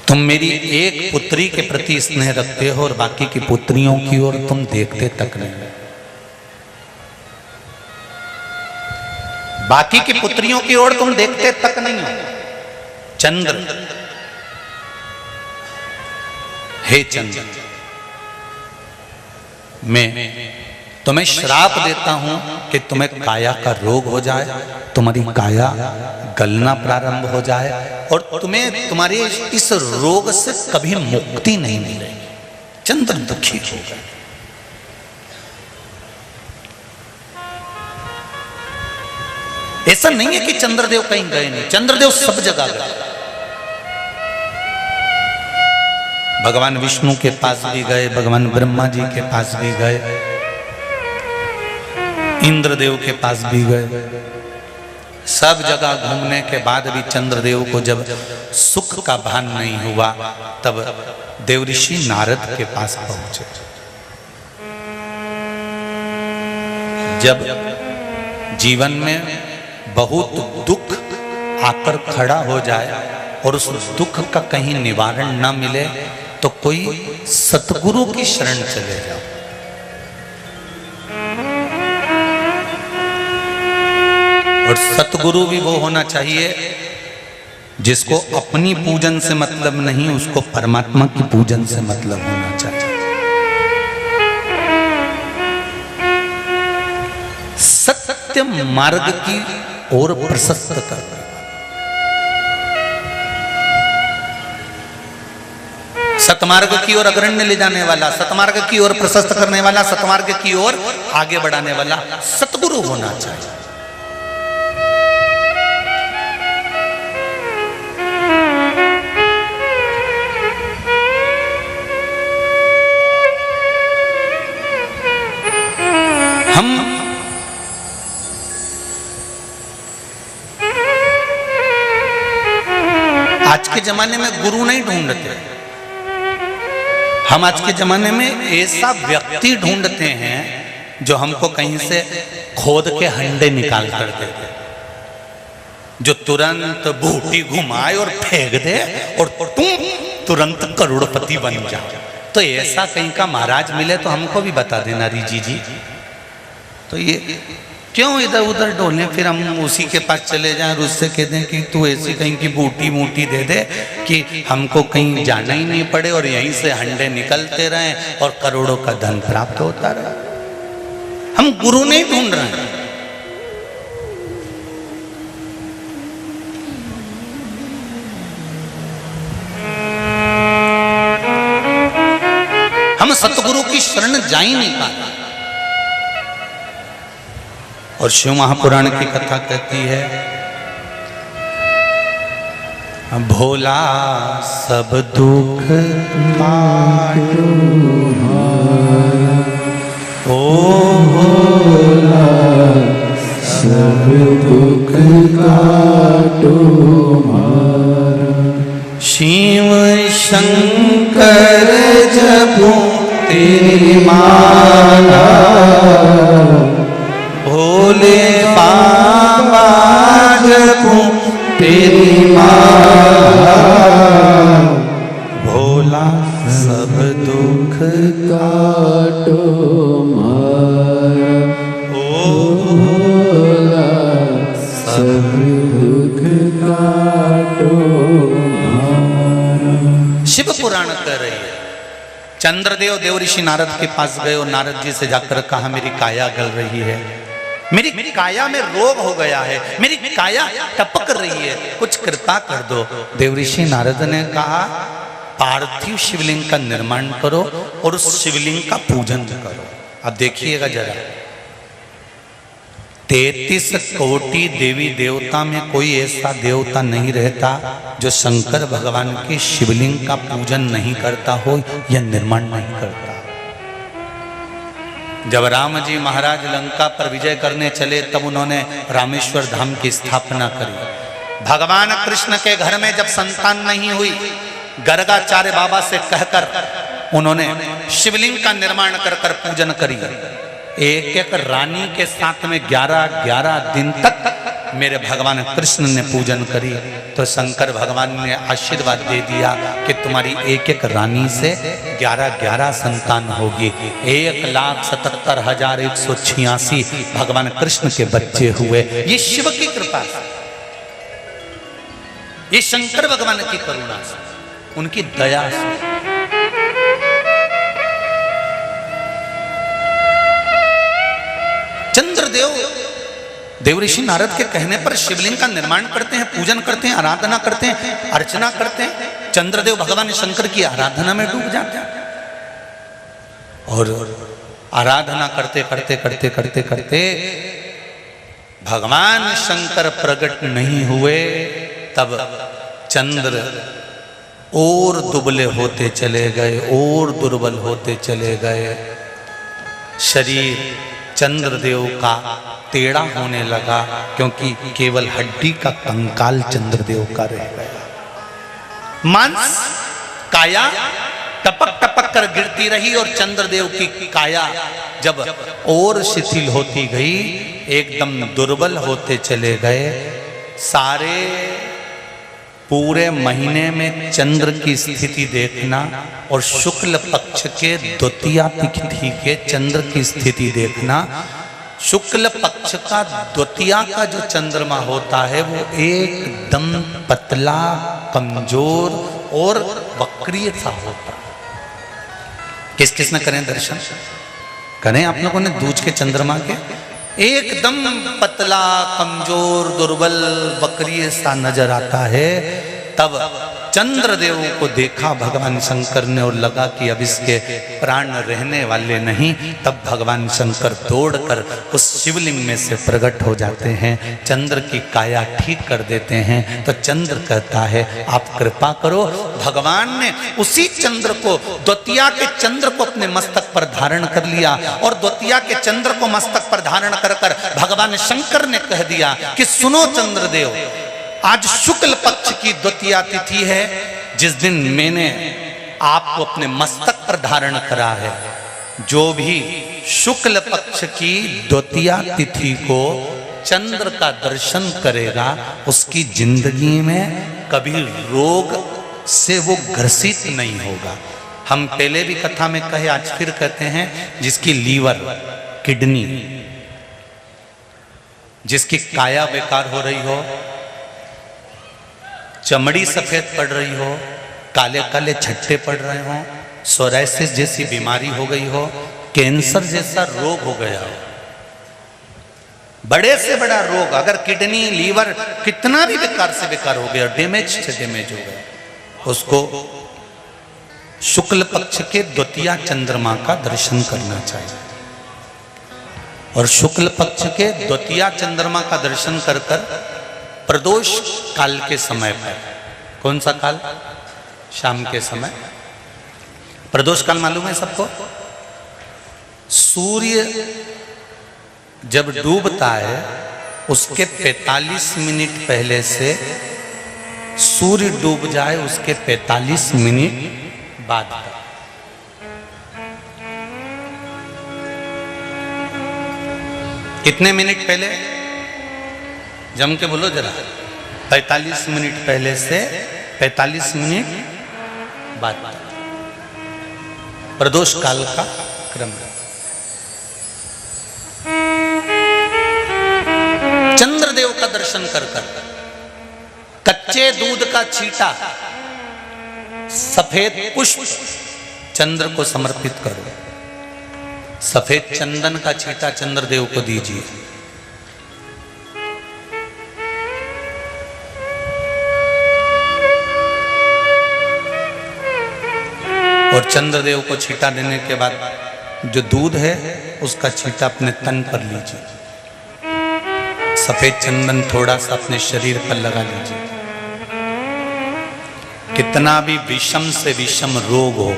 Speaker 2: तुम मेरी एक पुत्री के प्रति स्नेह रखते हो और बाकी की पुत्रियों की ओर तुम देखते तक नहीं। बाकी की पुत्रियों की ओर तुम देखते तक नहीं हो। चंद्र हे चंद्र, मैं तुम्हें श्राप देता हूं कि तुम्हें काया का रोग हो जाए, तुम्हारी काया गलना प्रारंभ हो जाए और तुम्हें तुम्हारे इस रोग से कभी मुक्ति नहीं मिलेगी। चंद्र दुखी हो गए। ऐसा नहीं है कि चंद्रदेव कहीं गए नहीं, चंद्रदेव सब जगह गए। भगवान विष्णु के पास भी गए, भगवान ब्रह्मा जी के पास भी गए, इंद्रदेव के पास भी गए। सब जगह घूमने के बाद भी चंद्रदेव को जब सुख का भान नहीं हुआ, तब देवऋषि नारद के पास पहुंचे। जब जीवन में बहुत दुख आकर खड़ा हो जाए और उस दुख का कहीं निवारण न मिले, तो कोई सतगुरु की शरण चले जाओ। और सतगुरु भी वो होना चाहिए जिसको अपनी पूजन से मतलब नहीं, उसको परमात्मा की पूजन से मतलब होना चाहिए। सत्य मार्ग की ओर प्रशस्त कर, सतमार्ग की ओर अग्रण्य ले जाने वाला, सतमार्ग की ओर प्रशस्त करने वाला, सतमार्ग की ओर आगे बढ़ाने वाला सतगुरु होना चाहिए। हम आज के जमाने में गुरु नहीं ढूंढते, हम आज के जमाने में ऐसा व्यक्ति ढूंढते हैं जो हमको कहीं से खोद के हंडे निकाल कर दे, जो तुरंत बूटी घुमाए और फेंक दे और तुम तुरंत करोड़पति बन जाओ। तो ऐसा कहीं का महाराज मिले तो हमको भी बता देना रिजी जी। तो ये क्यों इधर उधर डोले, फिर हम उसी के पास चले जाएं और उससे कह दें कि तू ऐसी कहीं की बूटी मूटी दे दे कि हमको कहीं जाना ही नहीं पड़े और यहीं से हंडे निकलते रहें और करोड़ों का धन प्राप्त होता रहे। हम गुरु नहीं ढूंढ रहे हैं, हम सतगुरु की शरण जा ही नहीं पाते। और शिव महापुराण की कथा कहती है, भोला सब दुख काटो
Speaker 3: ओ भोला सब दुख काटो
Speaker 2: शिव शंकर जपो तेरी माला, भोले बाबा जपो तेरी माला, भोला सब दुख
Speaker 3: काटो मारा। ओ भोला सब दुख काटो मारा।
Speaker 2: शिव पुराण कह रही है, चंद्रदेव देवऋषि नारद के पास गए और नारद जी से जाकर कहा मेरी काया गल रही है, मेरी काया में रोग हो गया है, मेरी काया टपक रही है, कुछ कृपा कर दो। देवऋषि नारद ने कहा पार्थिव शिवलिंग का निर्माण करो और उस शिवलिंग का पूजन करो। अब देखिएगा जरा, 33 कोटि देवी देवता में कोई ऐसा देवता नहीं रहता जो शंकर भगवान के शिवलिंग का पूजन नहीं करता हो या निर्माण नहीं करता। जब राम जी महाराज लंका पर विजय करने चले तब उन्होंने रामेश्वर धाम की स्थापना करी। भगवान कृष्ण के घर में जब संतान नहीं हुई, गर्गाचार्य बाबा से कहकर उन्होंने शिवलिंग का निर्माण कर पूजन करी। एक एक रानी के साथ में 11-11 दिन तक मेरे भगवान कृष्ण ने पूजन करी। तो शंकर भगवान ने आशीर्वाद दे दिया कि तुम्हारी एक एक रानी से 11-11 संतान होगी। 1,77,186 भगवान कृष्ण के बच्चे हुए। ये शिव की कृपा से, ये शंकर भगवान की करुणा से, उनकी दया से। चंद्रदेव देवऋषि नारद के कहने पर शिवलिंग का निर्माण करते हैं, पूजन करते हैं, आराधना करते हैं, अर्चना करते हैं। चंद्रदेव भगवान शंकर की आराधना में डूब जाते हैं और आराधना करते करते करते करते करते भगवान शंकर प्रकट नहीं हुए, तब चंद्र और दुबले होते चले गए, और दुर्बल होते चले गए। शरीर चंद्रदेव का टेढ़ा होने लगा, क्योंकि केवल हड्डी का कंकाल चंद्रदेव का रह गया। मांस काया टपक टपक कर गिरती रही और चंद्रदेव की काया जब और शिथिल होती गई, एकदम दुर्बल होते चले गए। सारे पूरे महीने में चंद्र की स्थिति देखना और शुक्ल पक्ष के द्वितीया तिथि के चंद्र की स्थिति देखना। शुक्ल पक्ष का द्वितीया का जो चंद्रमा होता है वो एकदम पतला, कमजोर और वक्रीय सा होता है। किस किस ने करें दर्शन? करें आप लोगों ने दूज के चंद्रमा के? एकदम पतला, कमजोर, दुर्बल, वक्रीय सा नजर आता है। तब चंद्रदेव को देखा भगवान शंकर ने और लगा कि अब इसके प्राण रहने वाले नहीं। तब भगवान शंकर दौड़कर उस शिवलिंग में से प्रकट हो जाते हैं, चंद्र की काया ठीक कर देते हैं। तो चंद्र कहता है आप कृपा करो। भगवान ने उसी चंद्र को, द्वितीया के चंद्र को अपने मस्तक पर धारण कर लिया और द्वितीया के चंद्र को मस्तक पर धारण कर भगवान शंकर ने कह दिया कि सुनो चंद्रदेव, आज शुक्ल पक्ष की द्वितीया तिथि है, जिस दिन मैंने आपको अपने मस्तक पर धारण करा है। जो भी शुक्ल पक्ष की द्वितीया तिथि को चंद्र का दर्शन करेगा, उसकी जिंदगी में कभी रोग से वो ग्रसित नहीं होगा। हम पहले भी कथा में कहे, आज फिर कहते हैं, जिसकी लीवर, किडनी, जिसकी काया बेकार हो रही हो, चमड़ी सफेद पड़ रही हो, काले काले छट्टे पड़ रहे हो, सोराइसिस जैसी बीमारी हो गई हो, कैंसर जैसा रोग हो गया हो, बड़े से बड़ा रोग, अगर किडनी, लीवर कितना भी बेकार से बेकार हो गया, डैमेज से डैमेज हो गया, उसको शुक्ल पक्ष के द्वितीया चंद्रमा का दर्शन करना चाहिए। और शुक्ल पक्ष के द्वितीया चंद्रमा का दर्शन कर प्रदोष काल के समय पर, कौन सा काल? शाम के समय। प्रदोष काल मालूम है सबको? सूर्य जब डूबता है उसके 45 मिनट पहले से सूर्य डूब जाए उसके 45 मिनट बाद का। कितने मिनट पहले? जम के बोलो जरा। 45 मिनट पहले से 45 मिनट बाद प्रदोष काल का क्रम है। चंद्रदेव का दर्शन कर कच्चे दूध का छींटा, सफेद पुष्प चंद्र को समर्पित करो। सफेद चंदन का छींटा चंद्रदेव को दीजिए। और चंद्रदेव को छींटा देने के बाद जो दूध है उसका छींटा अपने तन पर लीजिए। सफेद चंदन थोड़ा सा अपने शरीर पर लगा लीजिए। कितना भी विषम से विषम रोग हो,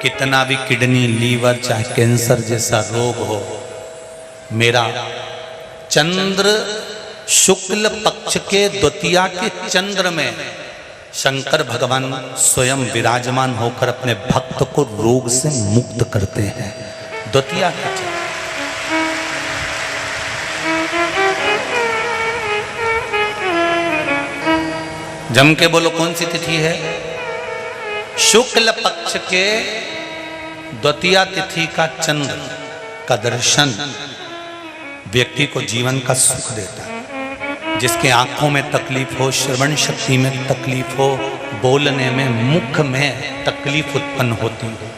Speaker 2: कितना भी किडनी, लीवर, चाहे कैंसर जैसा रोग हो, मेरा चंद्र शुक्ल पक्ष के द्वितीया के चंद्र में शंकर भगवान स्वयं विराजमान होकर अपने भक्त को रोग से मुक्त करते हैं। द्वितीया के चंद्र। जम के बोलो कौन सी तिथि है? शुक्ल पक्ष के द्वितीया तिथि का चंद्र का दर्शन व्यक्ति को जीवन का सुख देता है। जिसके आंखों में तकलीफ हो, श्रवण शक्ति में तकलीफ हो, बोलने में, मुख में तकलीफ उत्पन्न होती हो,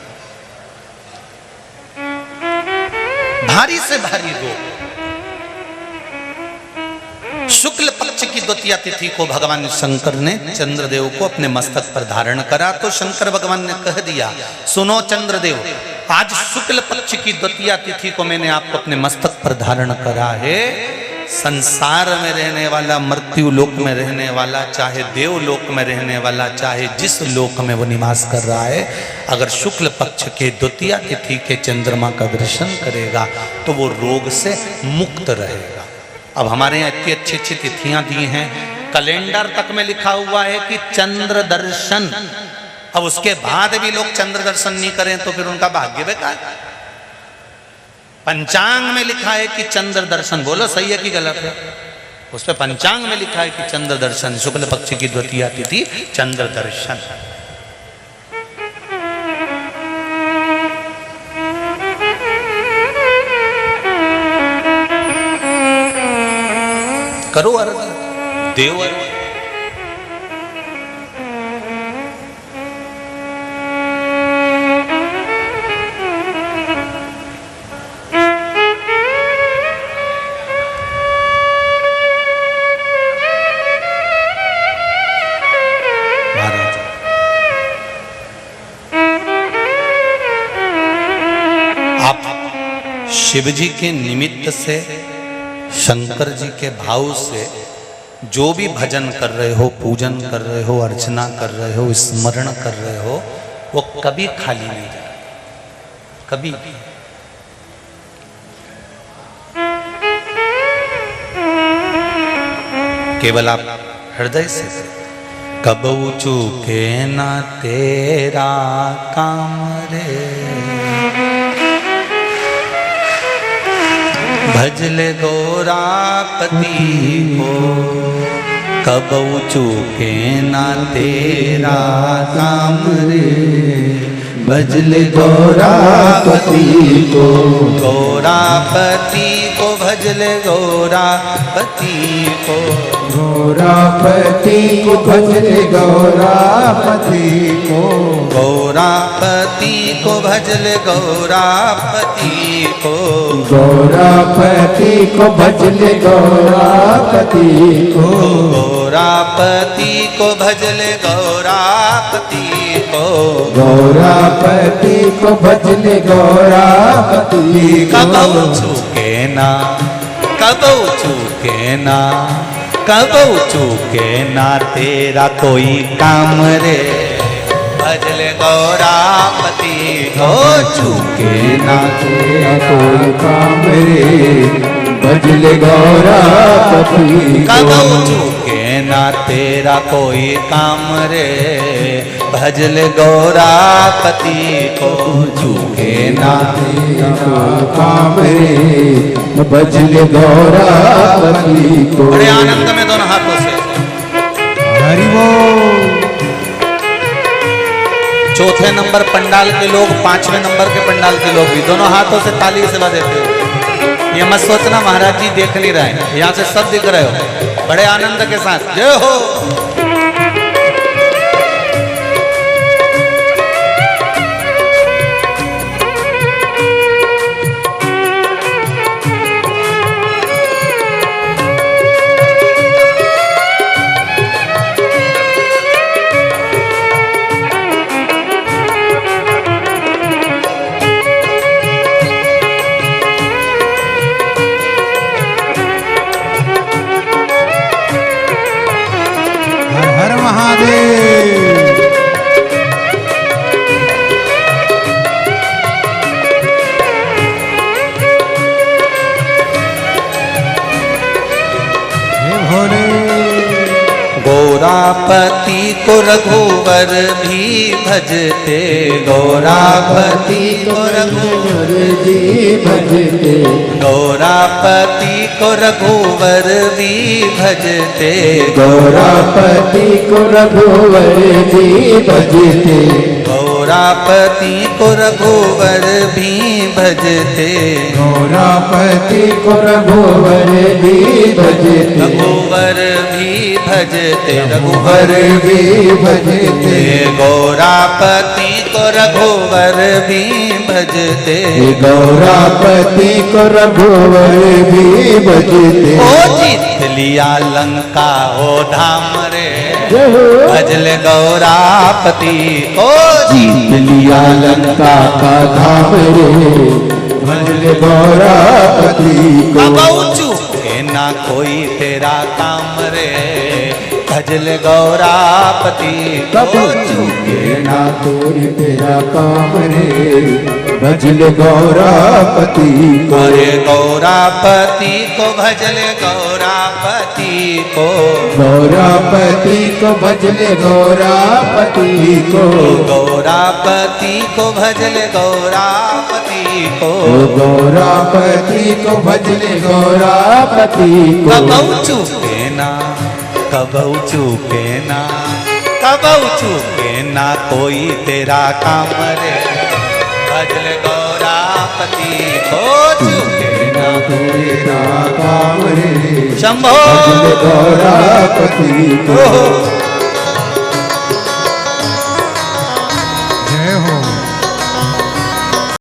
Speaker 2: भारी से भारी रोग, शुक्ल पक्ष की द्वितीया तिथि को भगवान शंकर ने चंद्रदेव को अपने मस्तक पर धारण करा। तो शंकर भगवान ने कह दिया, सुनो चंद्रदेव, आज शुक्ल पक्ष की द्वितीया तिथि को मैंने आपको अपने मस्तक पर धारण करा है। संसार में रहने वाला, मृत्यु लोक में रहने वाला, चाहे देवलोक में रहने वाला, चाहे जिस लोक में वो निवास कर रहा है, अगर शुक्ल पक्ष के द्वितीया तिथि के चंद्रमा का दर्शन करेगा तो वो रोग से मुक्त रहेगा। अब हमारे यहाँ इतनी अच्छी अच्छी तिथियां दी हैं, कैलेंडर तक में लिखा हुआ है कि चंद्र दर्शन। अब उसके बाद भी लोग चंद्र दर्शन नहीं करें तो फिर उनका भाग्य बेकार। पंचांग में लिखा है कि चंद्र दर्शन, बोलो सही है कि गलत है? उस पे पंचांग में लिखा है कि चंद्र दर्शन, शुक्ल पक्ष की द्वितीया तिथि चंद्र दर्शन। करो अर्घ, देव अर्घ। शिव जी के निमित्त से, शंकर जी के भाव से जो भी भजन कर रहे हो, पूजन कर रहे हो, अर्चना कर रहे हो, स्मरण कर रहे हो, वो कभी खाली नहीं जाए, कभी भी। केवल आप हृदय से, कबहू चूके ना तेरा काम रे, भजले गौरापति को, कबहू चूके ना तेरा काम रे,
Speaker 3: भजले गौरापति को,
Speaker 2: गौरापति को भजले गौरापति को,
Speaker 3: गौरापति को भजले गौरापति को,
Speaker 2: गौरापति को भजले गौरापति को,
Speaker 3: गौरापति को भजले गौरापति को,
Speaker 2: गौरापति को भजले गौरापति को,
Speaker 3: गौरापति को भजले गौरापति को।
Speaker 2: कबहू चूके ना, कबहू चूके ना, कबहू चूके ना तेरा कोई काम रे, भजले गौरापति को,
Speaker 3: चूके ना तेरा कोई काम रे, भजले गौरापति को।
Speaker 2: कबहू चूके ना तेरा कोई काम रे, भजले गौरापति को, चूके ना
Speaker 3: तेरा काम रे, भजले गौरापति को।
Speaker 2: बड़े आनंद में दोनों हाथों से
Speaker 3: हरि बोल।
Speaker 2: चौथे नंबर पंडाल के लोग, पांचवें नंबर के पंडाल के लोग भी दोनों हाथों से ताली से बजाते हो। ये मत सोचना महाराज जी देख नहीं रहे हैं, यहाँ से सब दिख रहे हो, बड़े आनंद के साथ जय हो। गौरापति को रघुवर भी भजते, गौरापति को रघुवर
Speaker 3: जी भजते,
Speaker 2: गौरापति को रघुवर भी भजते,
Speaker 3: गौरापति को रघुवर जी भजते,
Speaker 2: गौरापति को रघुवर भी भजते,
Speaker 3: गौरापति को रघुवर भी भजते,
Speaker 2: रघुवर भी भजते,
Speaker 3: रघुवर भी भजते,
Speaker 2: गौरापति को रघुवर भी भजते,
Speaker 3: गौरापति को रघुवर भी भजते।
Speaker 2: ओ जीत लिया लंका ओ धाम रे, भजल गौरापति को
Speaker 3: जीत लिया लंका का धाम रे, भजल गौरापति को।
Speaker 2: अब चूके ना कोई तेरा काम रे, भजल गौरापति को
Speaker 3: चूके ना कोई तेरा काम रे, भजल गौरापति को।
Speaker 2: अरे गौरापति को भजल गौरापति को,
Speaker 3: गौरापति को भजल गौरापति को,
Speaker 2: गौरापति को भजल गौरापति को,
Speaker 3: गौरापति को भजल गौरापति को।
Speaker 2: कबहू चूके ना, कबहू चूके ना, कबहू चूके ना कोई तेरा काम रे, भजल गौरापति को चूके ना
Speaker 3: तेरा काम रे,
Speaker 2: शंभो
Speaker 3: भजल गौरापति को।